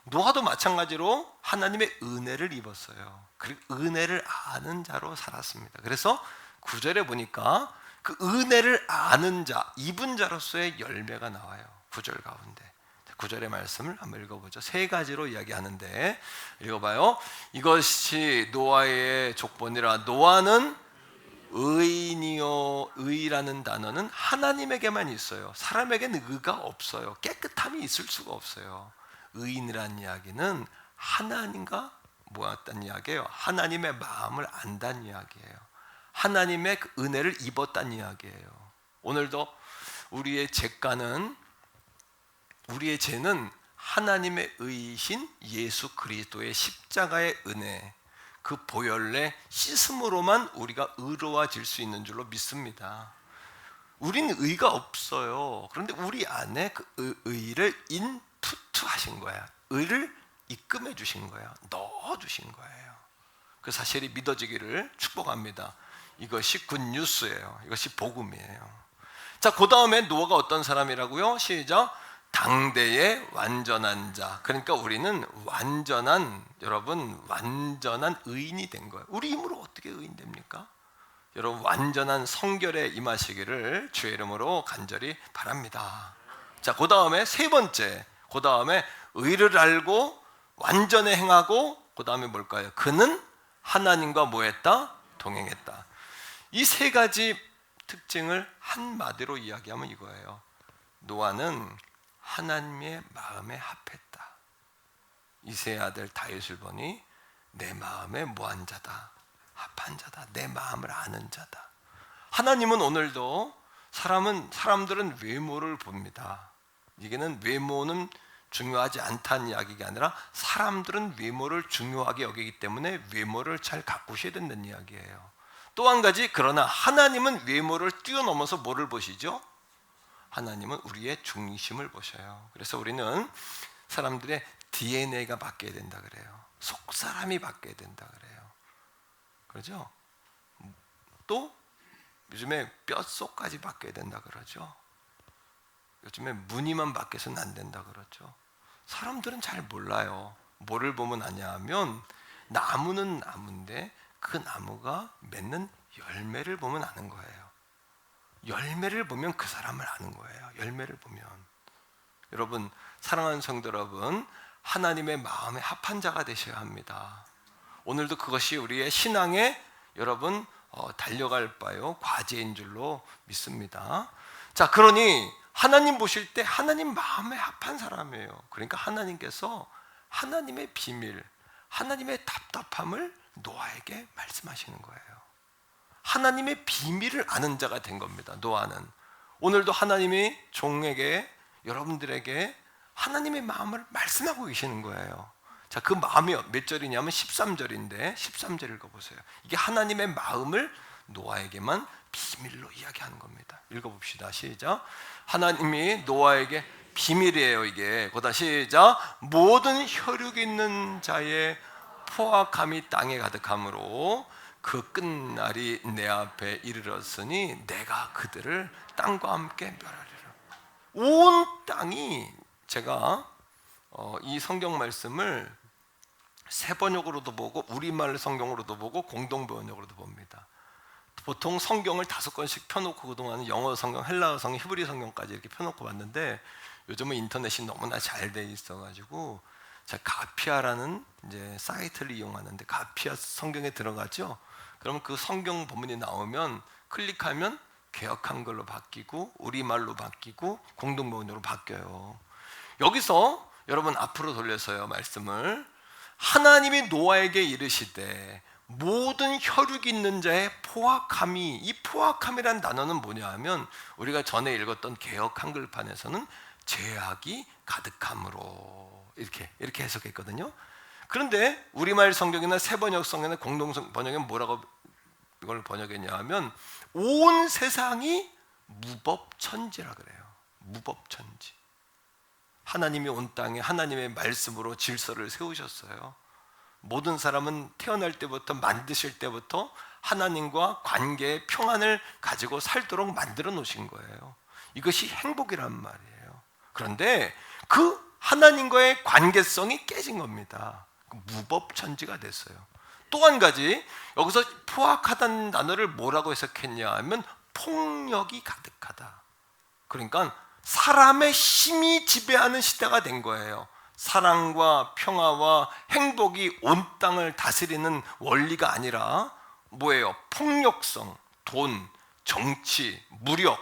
노아도 마찬가지로 하나님의 은혜를 입었어요. 그리고 은혜를 아는 자로 살았습니다. 그래서 9절에 보니까 그 은혜를 아는 자, 입은 자로서의 열매가 나와요. 9절 가운데. 9절의 말씀을 한번 읽어보죠. 세 가지로 이야기하는데 읽어봐요. 이것이 노아의 족본이라. 노아는 의인이요. 의라는 단어는 하나님에게만 있어요. 사람에게는 의가 없어요. 깨끗함이 있을 수가 없어요. 의인이라는 이야기는 하나님과 모았다는 이야기예요. 하나님의 마음을 안다는 이야기예요. 하나님의 그 은혜를 입었다는 이야기예요. 오늘도 우리의 죄는 하나님의 의이신 예수 그리스도의 십자가의 은혜, 그 보혈의 씻음으로만 우리가 의로워질 수 있는 줄로 믿습니다. 우리는 의가 없어요. 그런데 우리 안에 그 의를 인푸트하신 거야. 의를 입금해 주신 거야. 넣어 주신 거예요. 그 사실이 믿어지기를 축복합니다. 이것이 굿뉴스예요. 이것이 복음이에요. 자, 그 다음에 노아가 어떤 사람이라고요? 시작. 당대의 완전한 자. 그러니까 우리는 완전한 의인이 된 거예요. 우리 힘으로 어떻게 의인 됩니까? 여러분, 완전한 성결에 임하시기를 주의 이름으로 간절히 바랍니다. 자, 그 다음에 세 번째, 그 다음에 의를 알고 완전히 행하고, 그 다음에 뭘까요? 그는 하나님과 뭐했다? 동행했다. 이 세 가지 특징을 한마디로 이야기하면 이거예요. 노아는 하나님의 마음에 합했다. 이새의 아들 다윗을 보니 내 마음에 뭐한 자다, 합한 자다, 내 마음을 아는 자다. 하나님은 오늘도 사람들은 외모를 봅니다. 이게는 외모는 중요하지 않다는 이야기가 아니라 사람들은 외모를 중요하게 여기기 때문에 외모를 잘 가꾸셔야 된다는 이야기예요. 또 한 가지, 그러나 하나님은 외모를 뛰어넘어서 뭐를 보시죠? 하나님은 우리의 중심을 보셔요. 그래서 우리는 사람들의 DNA가 바뀌어야 된다 그래요. 속사람이 바뀌어야 된다 그래요. 그렇죠? 또 요즘에 뼛속까지 바뀌어야 된다 그러죠. 요즘에 무늬만 바뀌어서는 안 된다 그러죠. 사람들은 잘 몰라요. 뭐를 보면 아냐 하면 나무는 나무인데 그 나무가 맺는 열매를 보면 아는 거예요. 열매를 보면 그 사람을 아는 거예요. 열매를 보면. 여러분, 사랑하는 성도 여러분, 하나님의 마음에 합한 자가 되셔야 합니다. 오늘도 그것이 우리의 신앙에 여러분 달려갈 바요 과제인 줄로 믿습니다. 자, 그러니 하나님 보실 때 하나님 마음에 합한 사람이에요. 그러니까 하나님께서 하나님의 비밀, 하나님의 답답함을 노아에게 말씀하시는 거예요. 하나님의 비밀을 아는 자가 된 겁니다. 노아는. 오늘도 하나님이 종에게, 여러분들에게 하나님의 마음을 말씀하고 계시는 거예요. 자, 그 마음이 몇 절이냐면 13절인데 13절 읽어보세요. 이게 하나님의 마음을 노아에게만 비밀로 이야기하는 겁니다. 읽어봅시다. 시작. 하나님이 노아에게 비밀이에요. 이게. 보다 시작. 모든 혈육 있는 자의 포악함이 땅에 가득하므로 그 끝날이 내 앞에 이르렀으니 내가 그들을 땅과 함께 멸하리라. 온 땅이, 제가 이 성경 말씀을 세 번역으로도 보고 우리말 성경으로도 보고 공동 번역으로도 봅니다. 보통 성경을 5권씩 펴놓고 그동안은 영어 성경, 헬라어 성경, 히브리 성경까지 이렇게 펴놓고 봤는데 요즘은 인터넷이 너무나 잘 돼 있어가지고 제가 가피아라는 이제 사이트를 이용하는데, 가피아 성경에 들어가죠. 그러면 그 성경 본문이 나오면 클릭하면 개역한 걸로 바뀌고 우리말로 바뀌고 공동 번역으로 바뀌어요. 여기서 여러분 앞으로 돌려서요 말씀을, 하나님이 노아에게 이르시되 모든 혈육 있는 자의 포악함이, 이 포악함이라는 단어는 뭐냐 하면 우리가 전에 읽었던 개역 한글판에서는 죄악이 가득함으로 이렇게 해석했거든요. 그런데 우리말 성경이나 세번역 성경이나 공동 번역에 뭐라고 이걸 번역했냐 하면 온 세상이 무법천지라 그래요. 무법천지. 하나님이 온 땅에 하나님의 말씀으로 질서를 세우셨어요. 모든 사람은 태어날 때부터 만드실 때부터 하나님과 관계의 평안을 가지고 살도록 만들어 놓으신 거예요. 이것이 행복이란 말이에요. 그런데 그 하나님과의 관계성이 깨진 겁니다. 무법천지가 됐어요. 또 한 가지, 여기서 포악하다는 단어를 뭐라고 해석했냐 하면 폭력이 가득하다. 그러니까 사람의 힘이 지배하는 시대가 된 거예요. 사랑과 평화와 행복이 온 땅을 다스리는 원리가 아니라 뭐예요? 폭력성, 돈, 정치, 무력,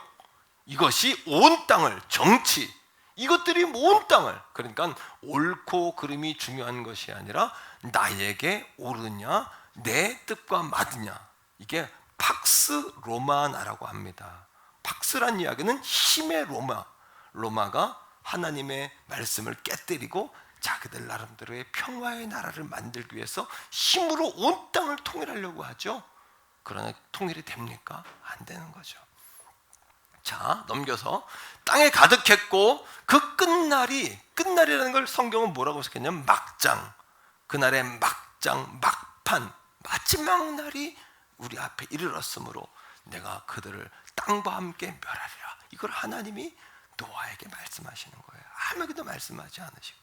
이것이 온 땅을, 정치, 이것들이 온 땅을, 그러니까 옳고 그름이 중요한 것이 아니라 나에게 옳으냐 내 뜻과 맞으냐, 이게 팍스 로마나라고 합니다. 팍스란 이야기는 힘의 로마가 하나님의 말씀을 깨뜨리고 자기들 나름대로의 평화의 나라를 만들기 위해서 힘으로 온 땅을 통일하려고 하죠. 그러나 통일이 됩니까? 안 되는 거죠. 자, 넘겨서 땅에 가득했고 그 끝날이라는 걸 성경은 뭐라고 해석했냐면 막장, 그날의 막장, 막판, 마지막 날이 우리 앞에 이르렀으므로 내가 그들을 땅과 함께 멸하리라. 이걸 하나님이 노아에게 말씀하시는 거예요. 아무에게도 말씀하지 않으시고.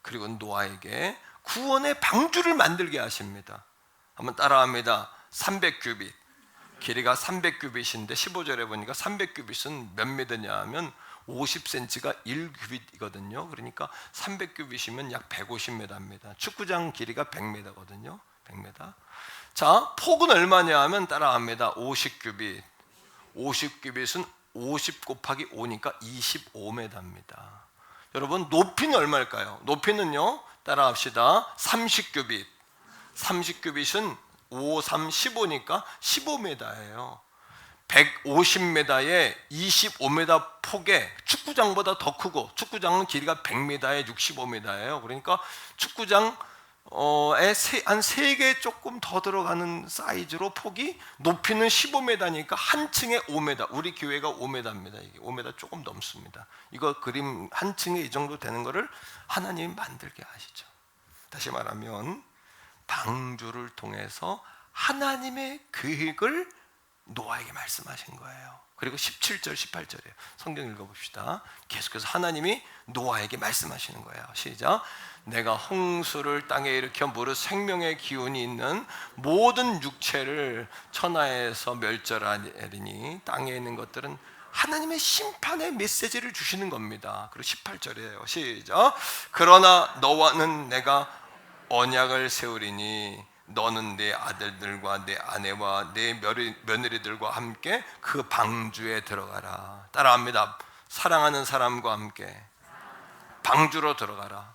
그리고 노아에게 구원의 방주를 만들게 하십니다. 한번 따라합니다. 300규빗, 길이가 300규빗인데 15절에 보니까 300규빗은 몇 미터냐 하면 50cm가 1규빗이거든요. 그러니까 300규빗이면 약 150m입니다. 축구장 길이가 100m거든요. 100m. 자, 폭은 얼마냐 하면 따라합니다. 50규빗. 50규빗은 50 곱하기 5니까 25m입니다. 여러분, 높이는 얼마일까요? 높이는요, 따라합시다. 30규빗. 30규빗은 5, 3, 15니까 15m예요. 150m에 25m 폭에 축구장보다 더 크고, 축구장은 길이가 100m에 65m예요. 그러니까 축구장 한 3개 조금 더 들어가는 사이즈로 폭이, 높이는 15m니까 한 층에 5m. 우리 교회가 5m입니다. 이게 5m 조금 넘습니다. 이거 그림 한 층에 이 정도 되는 거를 하나님이 만들게 하시죠. 다시 말하면 방주를 통해서 하나님의 계획을 노아에게 말씀하신 거예요. 그리고 17절, 18절이에요. 성경 읽어봅시다. 계속해서 하나님이 노아에게 말씀하시는 거예요. 시작. 내가 홍수를 땅에 일으켜 무릇 생명의 기운이 있는 모든 육체를 천하에서 멸절하리니, 땅에 있는 것들은 하나님의 심판의 메시지를 주시는 겁니다. 그리고 18절이에요. 시작. 그러나 너와는 내가 언약을 세우리니 너는 내 아들들과 내 아내와 내 며느리들과 함께 그 방주에 들어가라. 따라합니다. 사랑하는 사람과 함께 방주로 들어가라.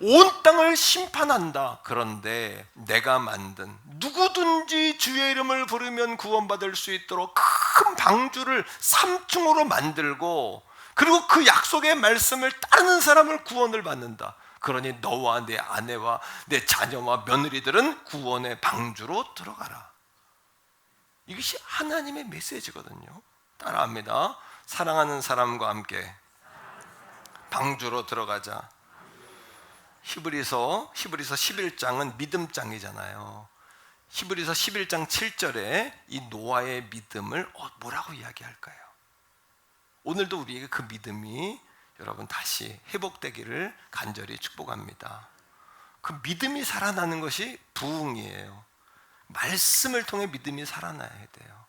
온 땅을 심판한다. 그런데 내가 만든, 누구든지 주의 이름을 부르면 구원받을 수 있도록 큰 방주를 3층으로 만들고, 그리고 그 약속의 말씀을 따르는 사람을 구원을 받는다. 그러니 너와 내 아내와 내 자녀와 며느리들은 구원의 방주로 들어가라. 이것이 하나님의 메시지거든요. 따라합니다. 사랑하는 사람과 함께 방주로 들어가자. 히브리서 11장은 믿음장이잖아요. 히브리서 11장 7절에 이 노아의 믿음을 뭐라고 이야기할까요? 오늘도 우리에게 그 믿음이 여러분 다시 회복되기를 간절히 축복합니다. 그 믿음이 살아나는 것이 부흥이에요. 말씀을 통해 믿음이 살아나야 돼요.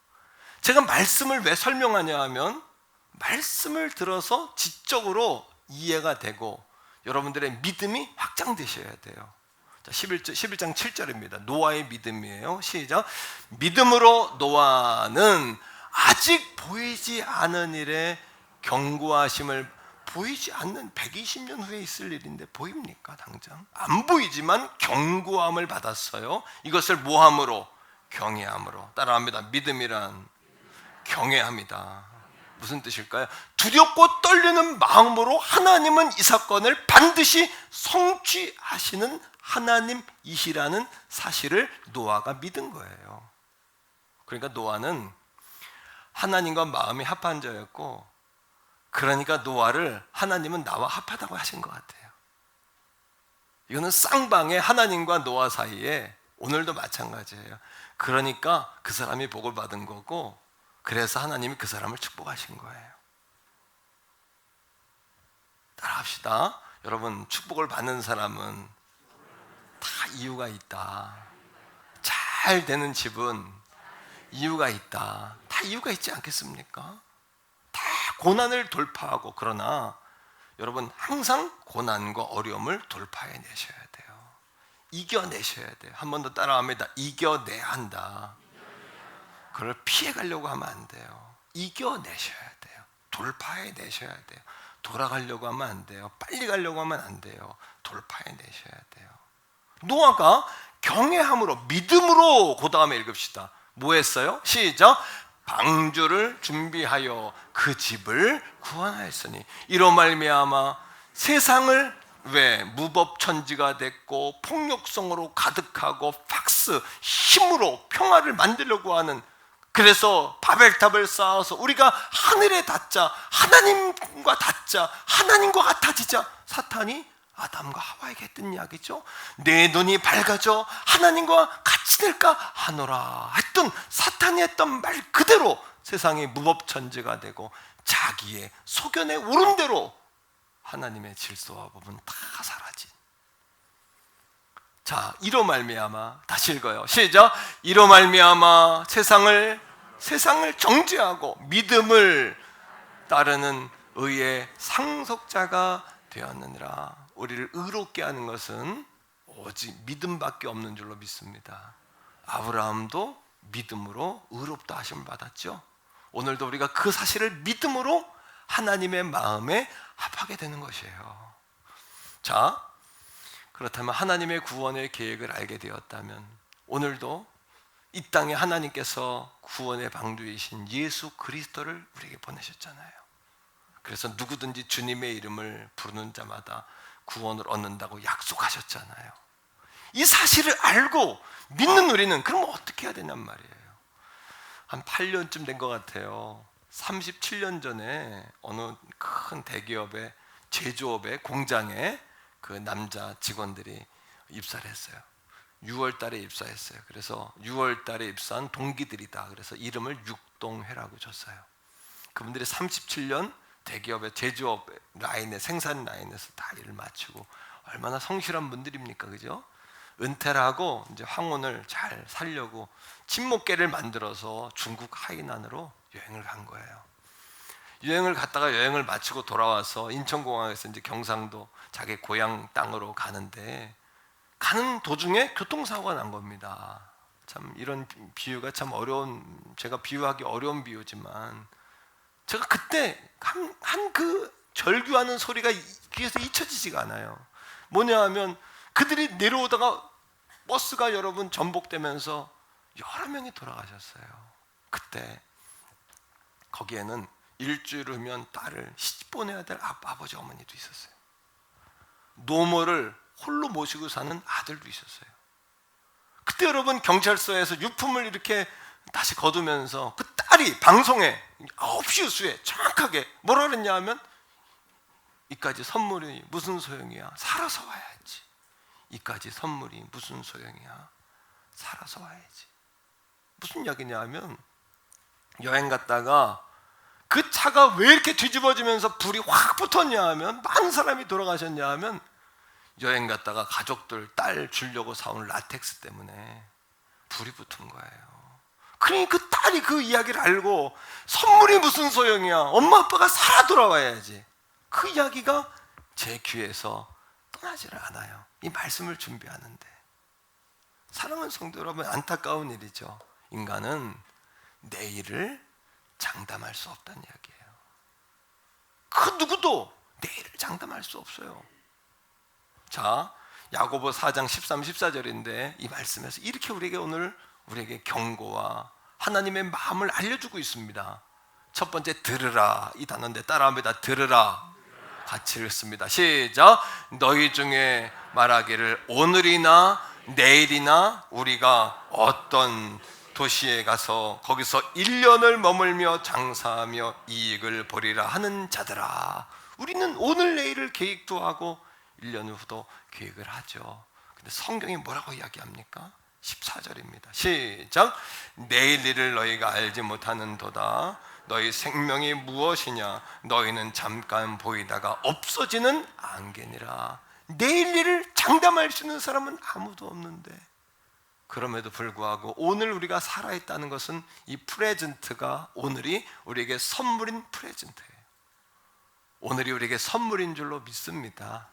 제가 말씀을 왜 설명하냐 하면, 말씀을 들어서 지적으로 이해가 되고 여러분들의 믿음이 확장되셔야 돼요. 자, 11장 7절입니다. 노아의 믿음이에요. 시작. 믿음으로 노아는 아직 보이지 않은 일에 경고하심을, 보이지 않는 120년 후에 있을 일인데 보입니까? 당장 안 보이지만 경고함을 받았어요. 이것을 뭐함으로? 경외함으로. 따라합니다. 믿음이란 경외함이다. 무슨 뜻일까요? 두렵고 떨리는 마음으로 하나님은 이 사건을 반드시 성취하시는 하나님이시라는 사실을 노아가 믿은 거예요. 그러니까 노아는 하나님과 마음이 합한 자였고, 그러니까 노아를 하나님은 나와 합하다고 하신 것 같아요. 이거는 쌍방의 하나님과 노아 사이에 오늘도 마찬가지예요. 그러니까 그 사람이 복을 받은 거고, 그래서 하나님이 그 사람을 축복하신 거예요. 따라합시다. 여러분, 축복을 받는 사람은 다 이유가 있다. 잘 되는 집은 이유가 있다. 다 이유가 있지 않겠습니까? 다 고난을 돌파하고, 그러나 여러분 항상 고난과 어려움을 돌파해 내셔야 돼요. 이겨내셔야 돼요. 한 번 더 따라합니다. 이겨내야 한다. 그걸 피해 가려고 하면 안 돼요. 이겨내셔야 돼요. 돌파해 내셔야 돼요. 돌아가려고 하면 안 돼요. 빨리 가려고 하면 안 돼요. 돌파해 내셔야 돼요. 노아가 경외함으로, 믿음으로, 그 다음에 읽읍시다. 뭐 했어요? 시작. 방주를 준비하여 그 집을 구원하였으니 이로 말미암아 세상을 왜 무법천지가 됐고 폭력성으로 가득하고 팍스 힘으로 평화를 만들려고 하는, 그래서 바벨탑을 쌓아서 우리가 하늘에 닿자, 하나님과 닿자, 하나님과 같아지자, 사탄이 아담과 하와에게 했던 이야기죠. 내 눈이 밝아져 하나님과 같이 될까 하노라 했던, 사탄이 했던 말 그대로 세상이 무법천지가 되고 자기의 소견에 오른 대로 하나님의 질서와 법은 다 사라진. 자, 이로 말미암아, 다시 읽어요. 시작. 이로 말미암아 세상을 정죄하고 믿음을 따르는 의의 상속자가 되었느니라. 우리를 의롭게 하는 것은 오직 믿음밖에 없는 줄로 믿습니다. 아브라함도 믿음으로 의롭다 하심을 받았죠. 오늘도 우리가 그 사실을 믿음으로 하나님의 마음에 합하게 되는 것이에요. 자, 그렇다면 하나님의 구원의 계획을 알게 되었다면 오늘도 이 땅에 하나님께서 구원의 방주이신 예수 그리스도를 우리에게 보내셨잖아요. 그래서 누구든지 주님의 이름을 부르는 자마다 구원을 얻는다고 약속하셨잖아요. 이 사실을 알고 믿는 우리는 그럼 어떻게 해야 되냔 말이에요. 한 8년쯤 된 것 같아요. 37년 전에 어느 큰 대기업의 제조업의 공장에 그 남자 직원들이 입사를 했어요. 6월 달에 입사했어요. 그래서 6월 달에 입사한 동기들이다. 그래서 이름을 육동회라고 줬어요. 그분들이 37년 대기업의 제조업 라인에, 생산 라인에서 다 일을 마치고, 얼마나 성실한 분들입니까, 그죠? 은퇴를 하고 이제 황혼을 잘 살려고 친목계를 만들어서 중국 하이난으로 여행을 간 거예요. 여행을 갔다가 여행을 마치고 돌아와서 인천공항에서 이제 경상도 자기 고향 땅으로 가는데, 가는 도중에 교통사고가 난 겁니다. 참 이런 비유가 참 어려운, 제가 비유하기 어려운 비유지만, 제가 그때 한 그 절규하는 소리가 귀에서 잊혀지지가 않아요. 뭐냐 하면 그들이 내려오다가 버스가 여러분 전복되면서 여러 명이 돌아가셨어요. 그때 거기에는 일주일 후면 딸을 시집 보내야 될 아버지 어머니도 있었어요. 노모를 홀로 모시고 사는 아들도 있었어요. 그때 여러분 경찰서에서 유품을 이렇게 다시 거두면서 그 딸이 방송에 9시 뉴스에 정확하게 뭐라 그랬냐 하면, 이까지 선물이 무슨 소용이야, 살아서 와야지. 이까지 선물이 무슨 소용이야, 살아서 와야지. 무슨 이야기냐 하면, 여행 갔다가 그 차가 왜 이렇게 뒤집어지면서 불이 확 붙었냐 하면, 많은 사람이 돌아가셨냐 하면, 여행 갔다가 가족들 딸 주려고 사온 라텍스 때문에 불이 붙은 거예요. 그러니 그 딸이 그 이야기를 알고, 선물이 무슨 소용이야, 엄마 아빠가 살아 돌아와야지. 그 이야기가 제 귀에서 떠나지를 않아요. 이 말씀을 준비하는데. 사랑하는 성도 여러분, 안타까운 일이죠. 인간은 내일을 장담할 수 없다는 이야기예요. 그 누구도 내일을 장담할 수 없어요. 자, 야고보 4장 13, 14절인데 이 말씀에서 이렇게 우리에게 경고와 하나님의 마음을 알려주고 있습니다. 첫 번째, 들으라, 이 단어인데 따라합니다. 들으라. 같이 읽습니다. 시작. 너희 중에 말하기를 오늘이나 내일이나 우리가 어떤 도시에 가서 거기서 1년을 머물며 장사하며 이익을 보리라 하는 자들아. 우리는 오늘 내일을 계획도 하고 1년 후도 계획을 하죠. 근데 성경이 뭐라고 이야기합니까? 14절입니다. 시작. 내일 일을 너희가 알지 못하는도다. 너희 생명이 무엇이냐? 너희는 잠깐 보이다가 없어지는 안개니라. 내일 일을 장담할 수 있는 사람은 아무도 없는데, 그럼에도 불구하고 오늘 우리가 살아있다는 것은 이 프레젠트가, 오늘이 우리에게 선물인 프레젠트예요. 오늘이 우리에게 선물인 줄로 믿습니다.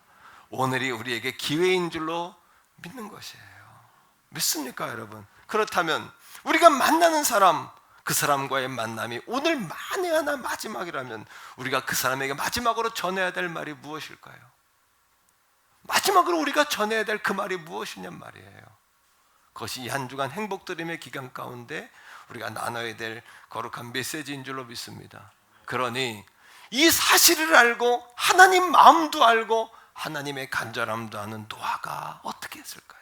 오늘이 우리에게 기회인 줄로 믿는 것이에요. 믿습니까, 여러분? 그렇다면 우리가 만나는 사람, 그 사람과의 만남이 오늘 만에 하나 마지막이라면 우리가 그 사람에게 마지막으로 전해야 될 말이 무엇일까요? 마지막으로 우리가 전해야 될 그 말이 무엇이냔 말이에요. 그것이 이 한 주간 행복드림의 기간 가운데 우리가 나눠야 될 거룩한 메시지인 줄로 믿습니다. 그러니 이 사실을 알고 하나님 마음도 알고 하나님의 간절함도 아는 노아가 어떻게 했을까요?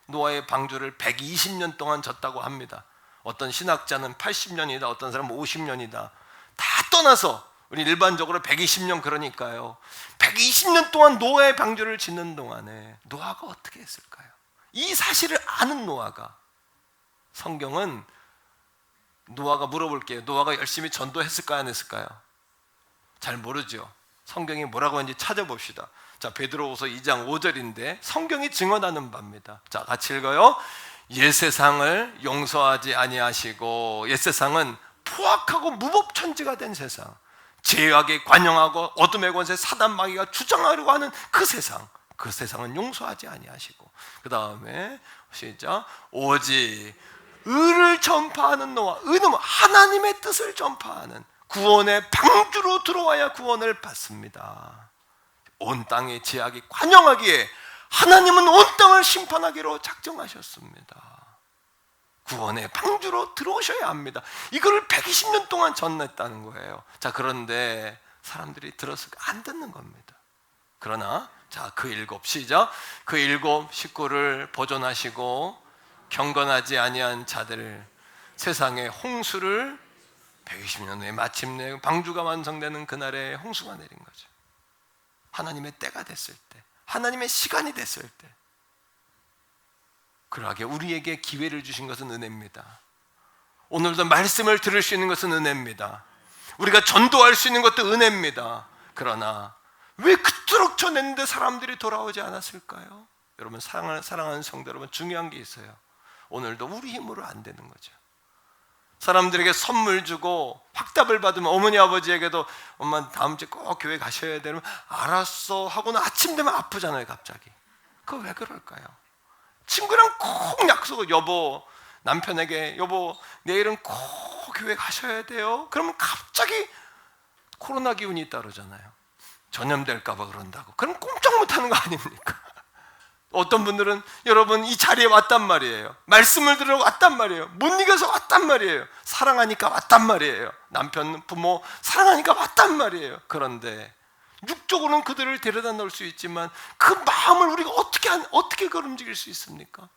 노아의 방주를 120년 동안 졌다고 합니다. 어떤 신학자는 80년이다, 어떤 사람은 50년이다. 다 떠나서 우리 일반적으로 120년, 그러니까요. 120년 동안 노아의 방주를 짓는 동안에 노아가 어떻게 했을까요? 이 사실을 아는 노아가, 성경은 노아가 물어볼게요. 노아가 열심히 전도했을까요, 안 했을까요? 잘 모르죠. 성경이 뭐라고 하는지 찾아봅시다. 자, 베드로후서 2장 5절인데 성경이 증언하는 바입니다. 자, 같이 읽어요. 옛세상을 용서하지 아니하시고, 옛세상은 포악하고 무법천지가 된 세상, 죄악에 관영하고 어둠의 권세 사단 마귀가 주장하려고 하는 그 세상, 그 세상은 용서하지 아니하시고, 그 다음에 시작. 오직 의를 전파하는 노아, 의는 하나님의 뜻을 전파하는 구원의 방주로 들어와야 구원을 받습니다. 온 땅에 죄악이 관영하기에 하나님은 온 땅을 심판하기로 작정하셨습니다. 구원의 방주로 들어오셔야 합니다. 이거를 120년 동안 전했다는 거예요. 자, 그런데 사람들이 들어서 안 듣는 겁니다. 그러나 자, 그 일곱, 시작. 그 일곱 식구를 보존하시고 경건하지 아니한 자들, 세상의 홍수를 120년 후에 마침내 방주가 완성되는 그날에 홍수가 내린 거죠. 하나님의 때가 됐을 때, 하나님의 시간이 됐을 때, 그러하게 우리에게 기회를 주신 것은 은혜입니다. 오늘도 말씀을 들을 수 있는 것은 은혜입니다. 우리가 전도할 수 있는 것도 은혜입니다. 그러나 왜 그토록 전했는데 사람들이 돌아오지 않았을까요? 여러분, 사랑하는 성도 여러분, 중요한 게 있어요. 오늘도 우리 힘으로 안 되는 거죠. 사람들에게 선물 주고 확답을 받으면, 어머니 아버지에게도 엄마 다음 주에 꼭 교회 가셔야 되면 알았어 하고는 아침 되면 아프잖아요, 갑자기. 그거 왜 그럴까요? 친구랑 꼭 약속을, 여보, 남편에게 여보 내일은 꼭 교회 가셔야 돼요. 그러면 갑자기 코로나 기운이 따르잖아요. 전염될까 봐 그런다고. 그럼 꼼짝 못하는 거 아닙니까? 어떤 분들은 여러분 이 자리에 왔단 말이에요. 말씀을 들으러 왔단 말이에요. 못 이겨서 왔단 말이에요. 사랑하니까 왔단 말이에요. 남편, 부모 사랑하니까 왔단 말이에요. 그런데 육적으로는 그들을 데려다 놓을 수 있지만 그 마음을 우리가 어떻게 그걸 움직일 수 있습니까?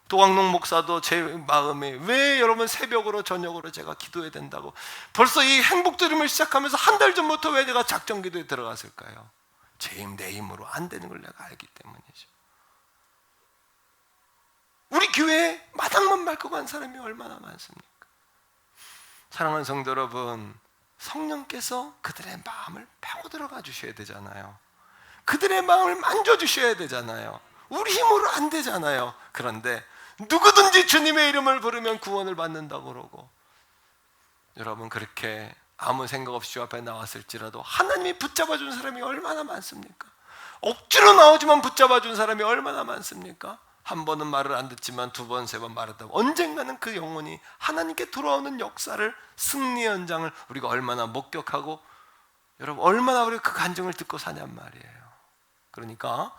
도광록 목사도 제 마음에 왜 여러분 새벽으로 저녁으로 제가 기도해야 된다고, 벌써 이 행복드림을 시작하면서 한 달 전부터 왜 내가 작정 기도에 들어갔을까요? 내 힘으로 안 되는 걸 내가 알기 때문이죠. 우리 교회에 마당만 밟고 간 사람이 얼마나 많습니까? 사랑하는 성도 여러분, 성령께서 그들의 마음을 파고 들어가 주셔야 되잖아요. 그들의 마음을 만져주셔야 되잖아요. 우리 힘으로 안 되잖아요. 그런데 누구든지 주님의 이름을 부르면 구원을 받는다고 그러고, 여러분 그렇게 아무 생각 없이 주 앞에 나왔을지라도 하나님이 붙잡아 준 사람이 얼마나 많습니까? 억지로 나오지만 붙잡아 준 사람이 얼마나 많습니까? 한 번은 말을 안 듣지만 두 번, 세 번 말하다 언젠가는 그 영혼이 하나님께 돌아오는 역사를, 승리 현장을 우리가 얼마나 목격하고, 여러분 얼마나 우리가 그 간증을 듣고 사냔 말이에요. 그러니까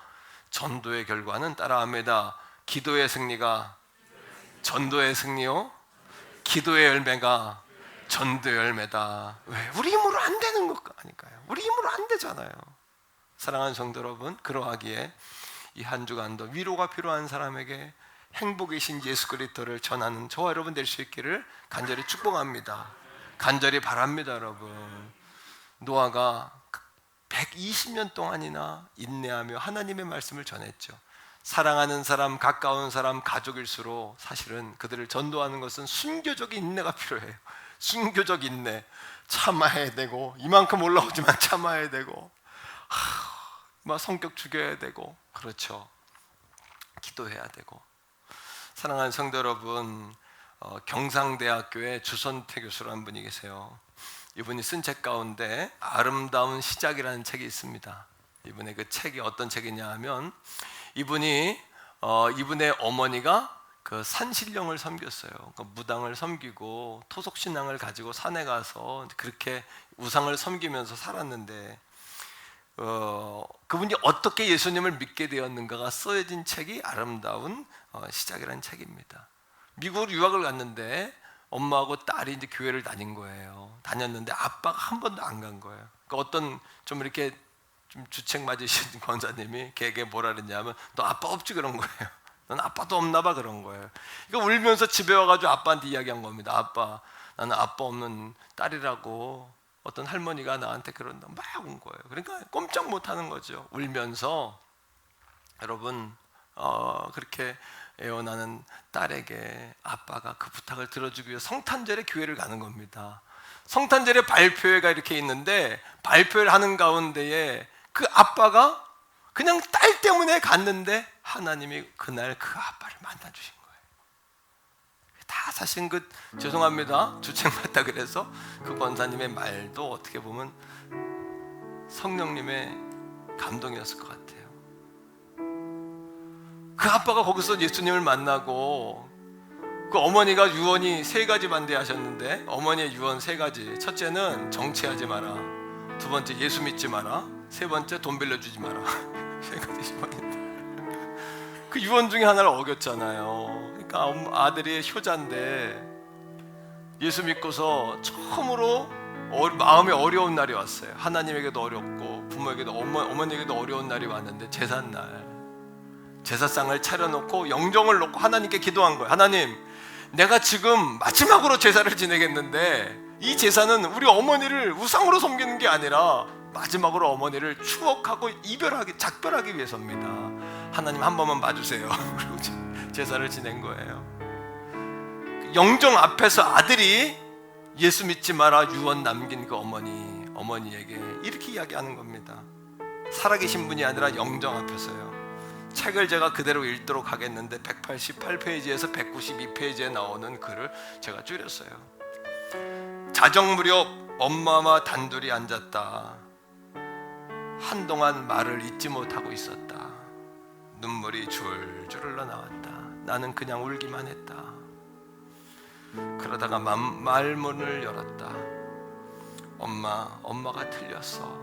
전도의 결과는 따라합니다. 기도의 승리가 전도의 승리요, 기도의 열매가 전도의 열매다. 왜? 우리 힘으로 안 되는 것 아닐까요? 우리 힘으로 안 되잖아요. 사랑하는 성도 여러분, 그러하기에 이 한 주간도 위로가 필요한 사람에게, 행복이신 예수 그리스도를 전하는 저와 여러분 될 수 있기를 간절히 축복합니다. 간절히 바랍니다. 여러분, 노아가 120년 동안이나 인내하며 하나님의 말씀을 전했죠. 사랑하는 사람, 가까운 사람, 가족일수록 사실은 그들을 전도하는 것은 순교적 인내가 필요해요. 순교적 인내. 참아야 되고, 이만큼 올라오지만 참아야 되고, 막 성격 죽여야 되고, 그렇죠. 기도해야 되고. 사랑하는 성도 여러분, 경상대학교의 주선태 교수라는 분이 계세요. 이분이 쓴 책 가운데 아름다운 시작이라는 책이 있습니다. 이분의 그 책이 어떤 책이냐 하면, 이분의 어머니가 그 산신령을 섬겼어요. 그러니까 무당을 섬기고 토속신앙을 가지고 산에 가서 그렇게 우상을 섬기면서 살았는데, 그분이 어떻게 예수님을 믿게 되었는가가 써진 책이 아름다운 시작이라는 책입니다. 미국으로 유학을 갔는데 엄마하고 딸이 이제 교회를 다닌 거예요. 다녔는데 아빠가 한 번도 안 간 거예요. 그러니까 어떤 좀 이렇게 좀 주책 맞으신 권사님이 걔에게 뭐라 그랬냐면, 너 아빠 없지 그런 거예요. 넌 아빠도 없나 봐 그런 거예요. 그러니까 울면서 집에 와가지고 아빠한테 이야기한 겁니다. 아빠, 나는 아빠 없는 딸이라고 어떤 할머니가 나한테 그런다. 막 온 거예요. 그러니까 꼼짝 못하는 거죠. 울면서. 여러분, 그렇게 애원하는 딸에게 아빠가 그 부탁을 들어주기 위해 성탄절에 교회를 가는 겁니다. 성탄절에 발표회가 이렇게 있는데, 발표를 하는 가운데에 그 아빠가 그냥 딸 때문에 갔는데 하나님이 그날 그 아빠를 만나주신 거예요. 다 사실 죄송합니다, 주책 맞다 그래서 그 권사님의 말도 어떻게 보면 성령님의 감동이었을 것 같아요. 그 아빠가 거기서 예수님을 만나고, 그 어머니가 유언이 3가지 반대하셨는데, 어머니의 유언 3가지. 첫째는 정치하지 마라, 두 번째 예수 믿지 마라, 세 번째 돈 빌려주지 마라. 3가지 유언인데 그 유언 중에 하나를 어겼잖아요. 그러니까 아들이 효자인데 예수 믿고서 처음으로 마음이 어려운 날이 왔어요. 하나님에게도 어렵고 부모에게도 어머니에게도 어려운 날이 왔는데, 제삿날 제사상을 차려놓고 영정을 놓고 하나님께 기도한 거예요. 하나님, 내가 지금 마지막으로 제사를 지내겠는데 이 제사는 우리 어머니를 우상으로 섬기는 게 아니라 마지막으로 어머니를 추억하고 작별하기 위해서입니다. 하나님 한 번만 봐주세요. 그리고 제사를 지낸 거예요. 영정 앞에서 아들이 예수 믿지 마라 유언 남긴 그 어머니에게 이렇게 이야기하는 겁니다. 살아계신 분이 아니라 영정 앞에서요. 책을 제가 그대로 읽도록 하겠는데 188페이지에서 192페이지에 나오는 글을 제가 줄였어요. 자정 무렵 엄마와 단둘이 앉았다. 한동안 말을 잊지 못하고 있었다. 눈물이 줄줄 흘러나왔다. 나는 그냥 울기만 했다. 그러다가 말문을 열었다. 엄마가 틀렸어.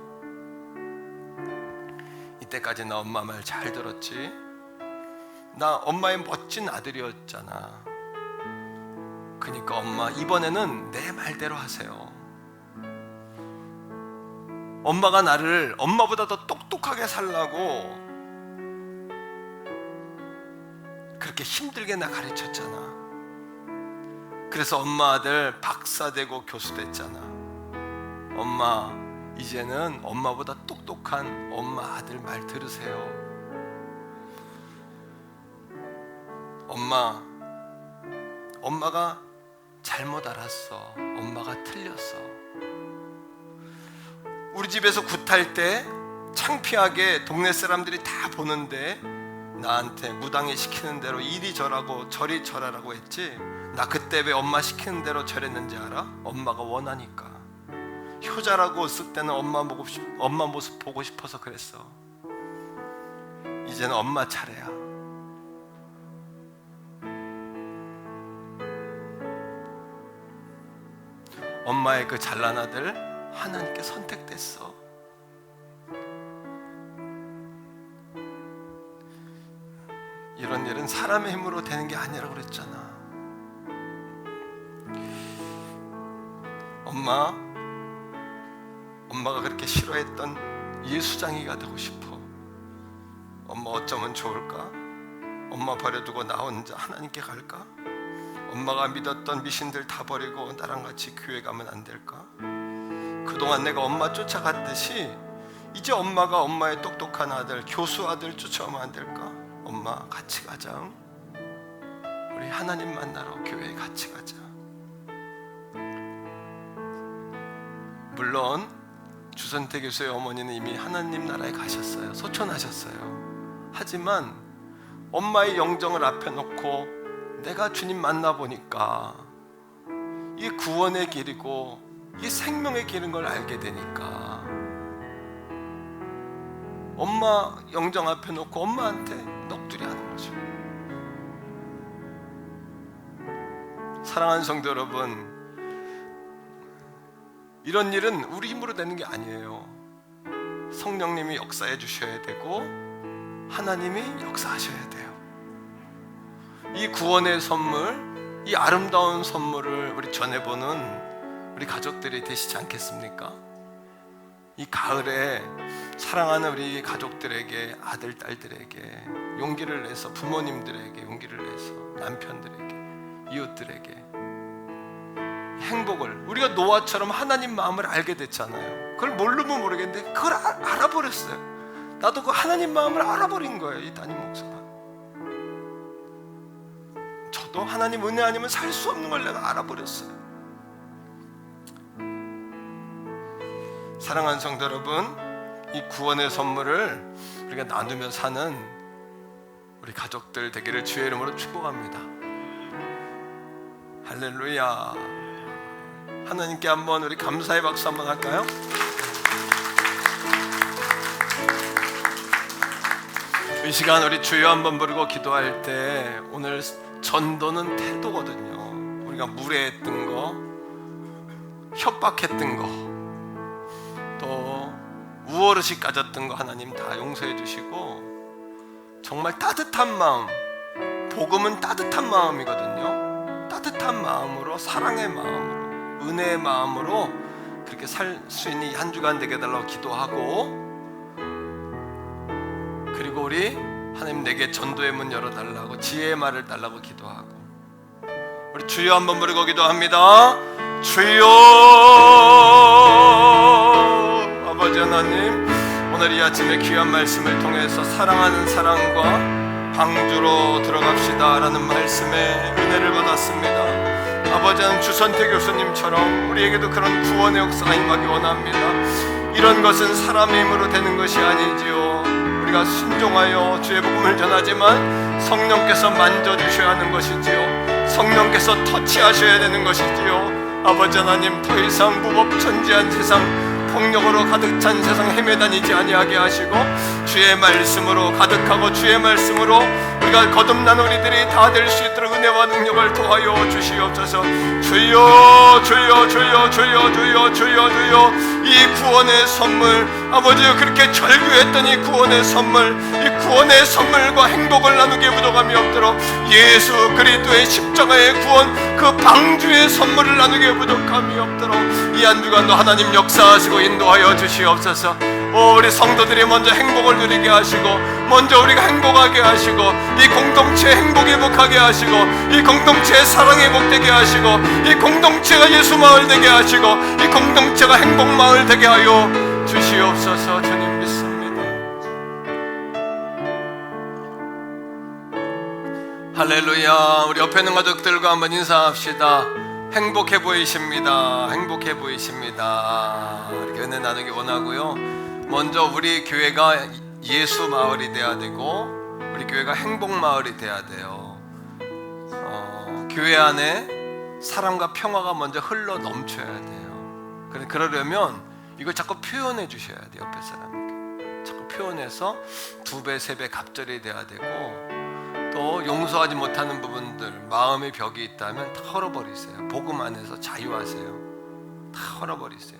이때까지 나 엄마 말 잘 들었지? 나 엄마의 멋진 아들이었잖아. 그러니까 엄마, 이번에는 내 말대로 하세요. 엄마가 나를 엄마보다 더 똑똑하게 살라고 그렇게 힘들게 나 가르쳤잖아. 그래서 엄마 아들 박사되고 교수 됐잖아. 엄마, 이제는 엄마보다 똑똑한 엄마 아들 말 들으세요. 엄마가 잘못 알았어. 엄마가 틀렸어. 우리 집에서 굿할 때 창피하게 동네 사람들이 다 보는데 나한테 무당이 시키는 대로 이리 저라고 저리 저라라고 했지. 나 그때 왜 엄마 시키는 대로 저랬는지 알아? 엄마가 원하니까. 효자라고 쓸 때는 엄마 모습 보고 싶어서 그랬어. 이제는 엄마 차례야. 엄마의 그 잘난 아들 하나님께 선택됐어. 이런 일은 사람의 힘으로 되는 게 아니라고 그랬잖아. 엄마가 그렇게 싫어했던 예수장이가 되고 싶어. 엄마 어쩌면 좋을까? 엄마 버려두고 나 혼자 하나님께 갈까? 엄마가 믿었던 미신들 다 버리고 나랑 같이 교회 가면 안 될까? 그동안 내가 엄마 쫓아갔듯이 이제 엄마가 엄마의 똑똑한 아들, 교수 아들 쫓아오면 안 될까? 엄마 같이 가자. 우리 하나님 만나러 교회에 같이 가자. 물론 주선태 교수의 어머니는 이미 하나님 나라에 가셨어요. 소천하셨어요. 하지만 엄마의 영정을 앞에 놓고 내가 주님 만나보니까 이게 구원의 길이고 이게 생명의 길인 걸 알게 되니까 엄마 영정 앞에 놓고 엄마한테 넋두리 하는 거죠. 사랑하는 성도 여러분, 이런 일은 우리 힘으로 되는 게 아니에요. 성령님이 역사해 주셔야 되고 하나님이 역사하셔야 돼요. 이 구원의 선물, 이 아름다운 선물을 우리 전해보는 우리 가족들이 되시지 않겠습니까? 이 가을에 사랑하는 우리 가족들에게, 아들, 딸들에게 용기를 내서, 부모님들에게 용기를 내서, 남편들에게, 이웃들에게 행복을, 우리가 노아처럼 하나님 마음을 알게 됐잖아요. 그걸 모르면 모르겠는데 그걸 알아버렸어요. 나도 그 하나님 마음을 알아버린 거예요. 이 담임 목사가. 저도 하나님 은혜 아니면 살 수 없는 걸 내가 알아버렸어요. 사랑하는 성도 여러분, 이 구원의 선물을 우리가 나누며 사는 우리 가족들 되기를 주의 이름으로 축복합니다. 할렐루야. 하나님께 한번 우리 감사의 박수 한번 할까요? 이 시간 우리 주여 한번 부르고 기도할 때 오늘 전도는 태도거든요. 우리가 무례했던 거, 협박했던 거, 또 우월의식 가졌던 거 하나님 다 용서해 주시고 정말 따뜻한 마음, 복음은 따뜻한 마음이거든요. 따뜻한 마음으로, 사랑의 마음으로, 은혜의 마음으로 그렇게 살 수 있는 한 주간 되게 해달라고 기도하고, 그리고 우리 하나님 내게 전도의 문 열어달라고, 지혜의 말을 달라고 기도하고, 우리 주여 한번 부르고 기도합니다. 주여. 아버지 하나님, 오늘 이 아침에 귀한 말씀을 통해서 사랑하는 사랑과 방주로 들어갑시다 라는 말씀에 은혜를 받았습니다. 아버지 하나님, 주선태 교수님처럼 우리에게도 그런 구원의 역사가 임하기 원합니다. 이런 것은 사람의 힘으로 되는 것이 아니지요. 우리가 순종하여 주의 복음을 전하지만 성령께서 만져주셔야 하는 것이지요. 성령께서 터치하셔야 되는 것이지요. 아버지 하나님, 더 이상 무법천지한 세상, 폭력으로 가득 찬 세상 헤매다니지 아니하게 하시고 주의 말씀으로 가득하고 주의 말씀으로 우리가 거듭난 우리들이 다 될 수 있도록 은혜와 능력을 도하여 주시옵소서. 주여 주여 주여 주여 주여 주여 주여. 이 구원의 선물, 아버지여, 그렇게 절규했던 이 구원의 선물, 이 구원의 선물과 행복을 나누게 부족함이 없도록 예수 그리스도의 십자가의 구원, 그 방주의 선물을 나누게 부족함이 없도록 이 한 주간도 하나님 역사하시고 인도하여 주시옵소서. 우리 성도들이 먼저 행복을 누리게 하시고, 먼저 우리가 행복하게 하시고, 이 공동체 행복에 복하게 하시고, 이 공동체의 사랑에 복되게 하시고, 이 공동체가 예수 마을 되게 하시고, 이 공동체가 행복 마을 되게 하여 주시옵소서. 주님 믿습니다. 할렐루야. 우리 옆에 있는 가족들과 한번 인사합시다. 행복해 보이십니다. 행복해 보이십니다. 이렇게 은혜 나누기 원하고요. 먼저 우리 교회가 예수 마을이 돼야 되고, 우리 교회가 행복 마을이 돼야 돼요. 교회 안에 사랑과 평화가 먼저 흘러 넘쳐야 돼요. 그러려면 이걸 자꾸 표현해 주셔야 돼요. 옆에 사람에게 자꾸 표현해서 2배, 3배 갑절이 돼야 되고, 또 용서하지 못하는 부분들, 마음의 벽이 있다면 다 헐어버리세요. 복음 안에서 자유하세요. 다 헐어버리세요.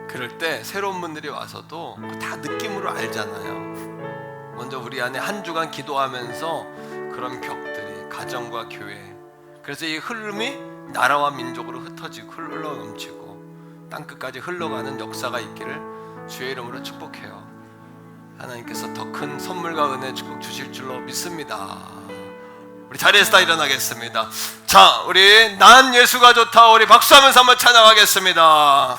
그럴 때 새로운 분들이 와서도 다 느낌으로 알잖아요. 먼저 우리 안에 한 주간 기도하면서 그런 벽들이, 가정과 교회, 그래서 이 흐름이 나라와 민족으로 흩어지고 흘러 넘치고 땅끝까지 흘러가는 역사가 있기를 주의 이름으로 축복해요. 하나님께서 더 큰 선물과 은혜 축복 주실 줄로 믿습니다. 우리 자리에서 다 일어나겠습니다. 자, 우리 난 예수가 좋다. 우리 박수하면서 한번 찬양하겠습니다.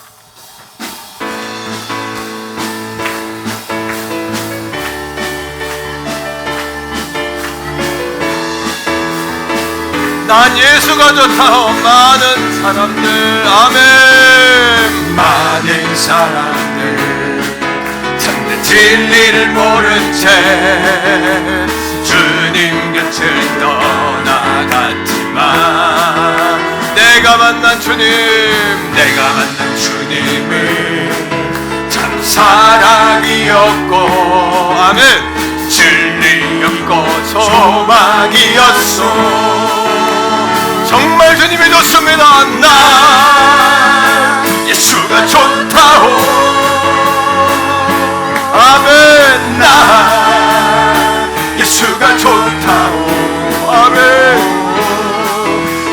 난 예수가 좋다. 많은 사람들, 아멘. 많은 사람들 참된 진리를 모른 채 주님 곁을 떠나갔지만 내가 만난 주님은 참 사랑이었고, 아멘, 진리였고 소망이었소. 정말 주님이 좋습니다. 나 예수가 좋다오. 아멘. 나 예수가 좋다오. 아멘.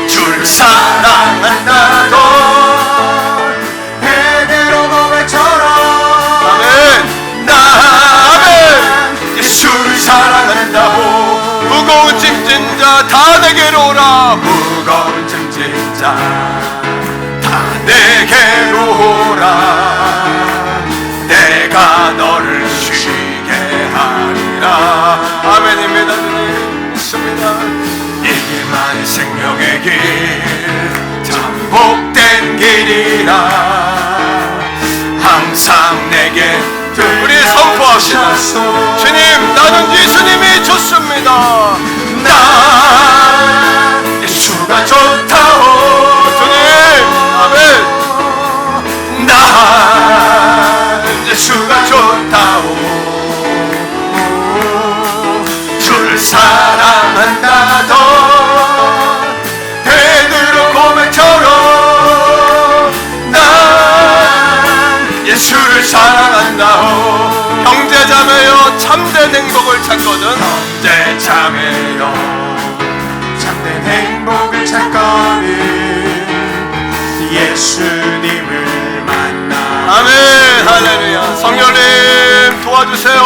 주를 사랑한다던 베드로 고백처럼, 아멘. 나 아멘. 예수를 사랑한다고. 무거운 짐진 자 다 내게로 오라. 무거운 짐진 자 다 내게로 오라. 내가 너를 쉬게 하리라. 아멘입니다. 주님 믿습니다. 이길만 생명의 길 참 복된 길이라 항상 내게 우리 선포합시다. 주님, 나는 예수님이 좋습니다. 나 예수가 좋다오. 주님, 아멘. 나 예수가 좋다오. 주를 사랑한다던 베드로 고백처럼 난 예수를 사랑한다오. 형제자매여 참된 행복을 찾거든. 형제자매여 참된 행복을 찾거든 예수님을 만나. 아멘. 할렐루야. 성령님 도와주세요.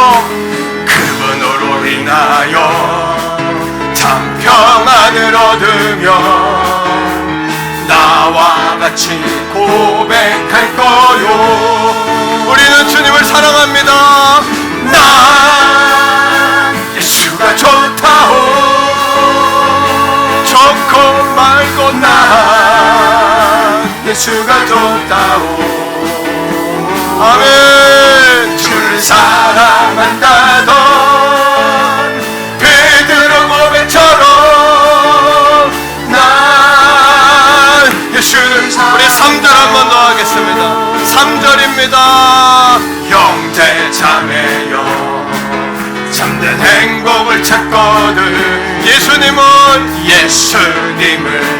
그분으로 인하여 참 평안을 얻으며 나와 같이 고백할 거요. 우리는 주님을 사랑합니다. 난 예수가 좋다오. 좋고 말고 난 예수가 좋다오. 아멘. 주를 사랑한다던 베드로 고백처럼 난 예수를 우리 3절 한 번 더 하겠습니다. 3절입니다. 형제 자매여 참된 행복을 찾거든 예수님을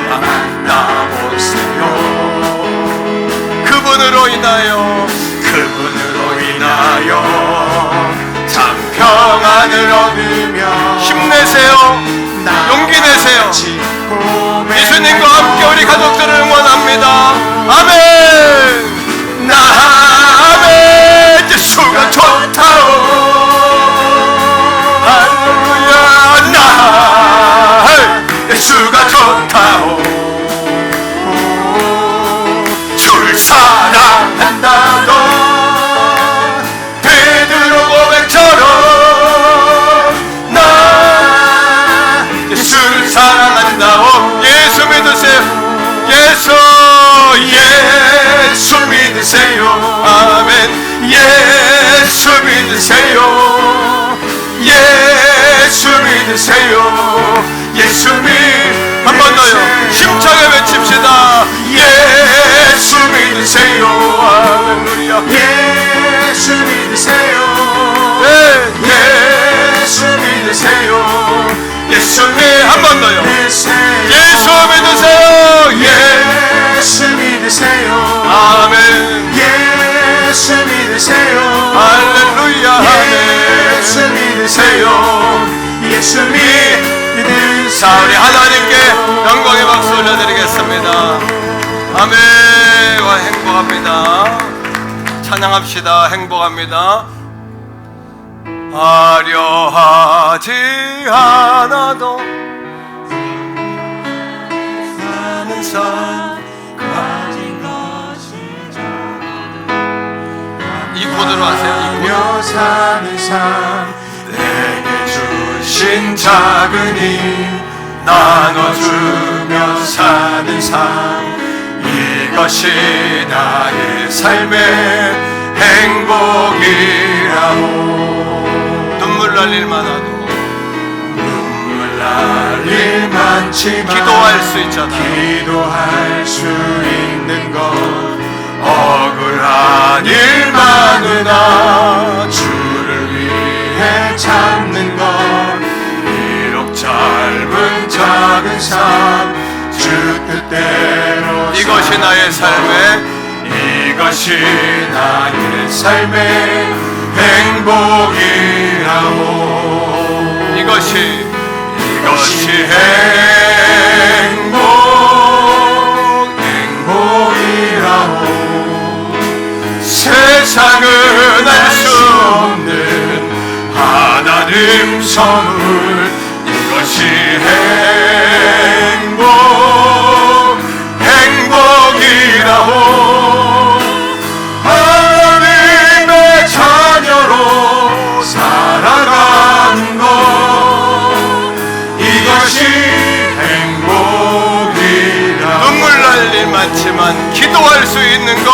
만나보세요. 그분으로 인하여 참 평안을 얻으며 힘내세요. 용기 내세요. 예수님과 함께 우리 가족들을 응원합니다. 아멘. 아멘. 예수가 좋다오. 할렐루야. 예수가 좋다오. 주를 사랑한다던 베드로 고백처럼 나 예수를 사랑한다오. 예수 믿으세요. 예수 믿으세요. 아멘. 예수 믿으세요. 예수 믿으세요. 한 번 더요. 힘차게 외칩시다. 예수 믿으세요. 할렐루야. 예수 믿으세요. 예수 믿으세요. 예수님 한 번 더요. 예수 믿으세요. 예수 믿으세요. 아멘. 예수 믿으세요. 할렐루야. 예수 믿으세요. 예수 믿으세요. 자, 우리 하나님께 영광의 박수 올려드리겠습니다. 아멘. 와, 행복합니다. 찬양합시다. 행복합니다. 하려 하지 않아도 나는 삶 가진 것이죠. 이 코드로 하세요. 이 코드.
하며 사는 삶 내게 주신 작은 힘 나눠주며 사는 삶 이것이 나의 삶의 행복이라오.
눈물 날 일만 하도
눈물 날 일 많지만
기도할 수 있잖아.
기도할 수 있는 것 억울한 일 많으나 주를 위해 참는 것 비록 짧은 작은 삶 주 뜻대로
이것이 나의 삶의
이것이 나의 삶의 행복이라오.
이것이
행복이라오. 세상은 알 수 없는 하나님 선물 이것이 행복이라오. 하나님의 자녀로 살아가는 것 이것이 행복이라.
눈물 날 일 많지만 기도할 수 있는 것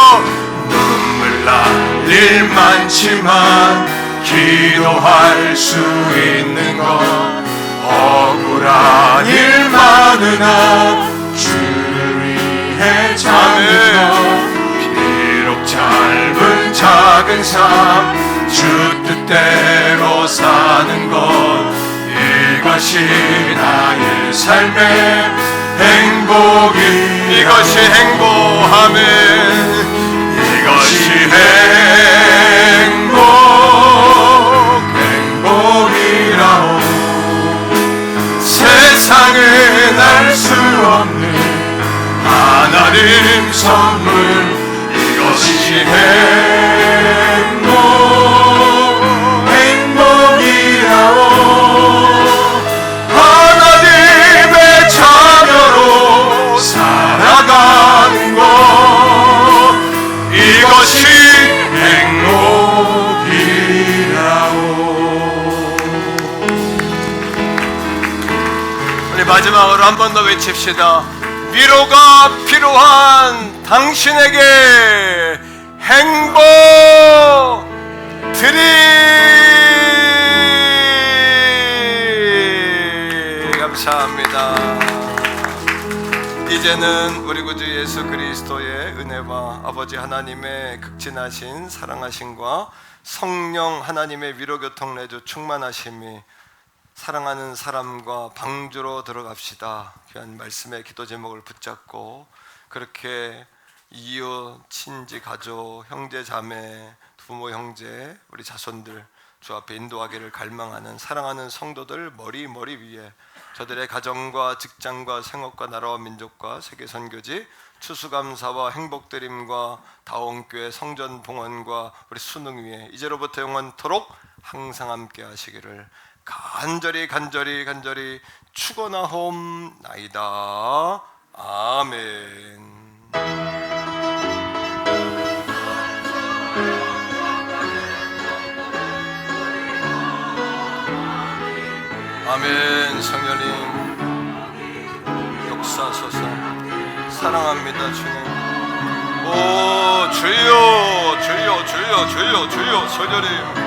눈물 날 일 많지만 기도할 수 있는 것 억울한 일 많으나 주를 위해 참는 것 비록 짧은 작은 삶 주 뜻대로 사는 것 이것이 나의 삶의 행복이
이것이 행복함에
이것이 행복이라오. 세상은 알 수 없는 하나님 선물 이것이 행복이라오. 하나님의 자녀로 살아가는 것 이것이 행복이라오.
우리 마지막으로 한 번 더 외칩시다. 위로가 필요한 당신에게 행복 감사합니다. 이제는 우리 구주 예수 그리스도의 은혜와 아버지 하나님의 극진하신 사랑하심과 성령 하나님의 위로교통 내주 충만하심이 사랑하는 사람과 방주로 들어갑시다. 귀한 말씀의 기도 제목을 붙잡고 그렇게 이웃, 친지, 가족, 형제, 자매, 부모, 형제, 우리 자손들 주 앞에 인도하기를 갈망하는 사랑하는 성도들 머리 위에 저들의 가정과 직장과 생업과 나라와 민족과 세계 선교지 추수감사와 행복드림과 다원교회 성전 봉헌과 우리 수능 위에 이제로부터 영원토록 항상 함께 하시기를 간절히 축원하옵나이다. 아멘. 아멘. 성령님 역사하소서. 사랑합니다 주님. 오 주여 성령님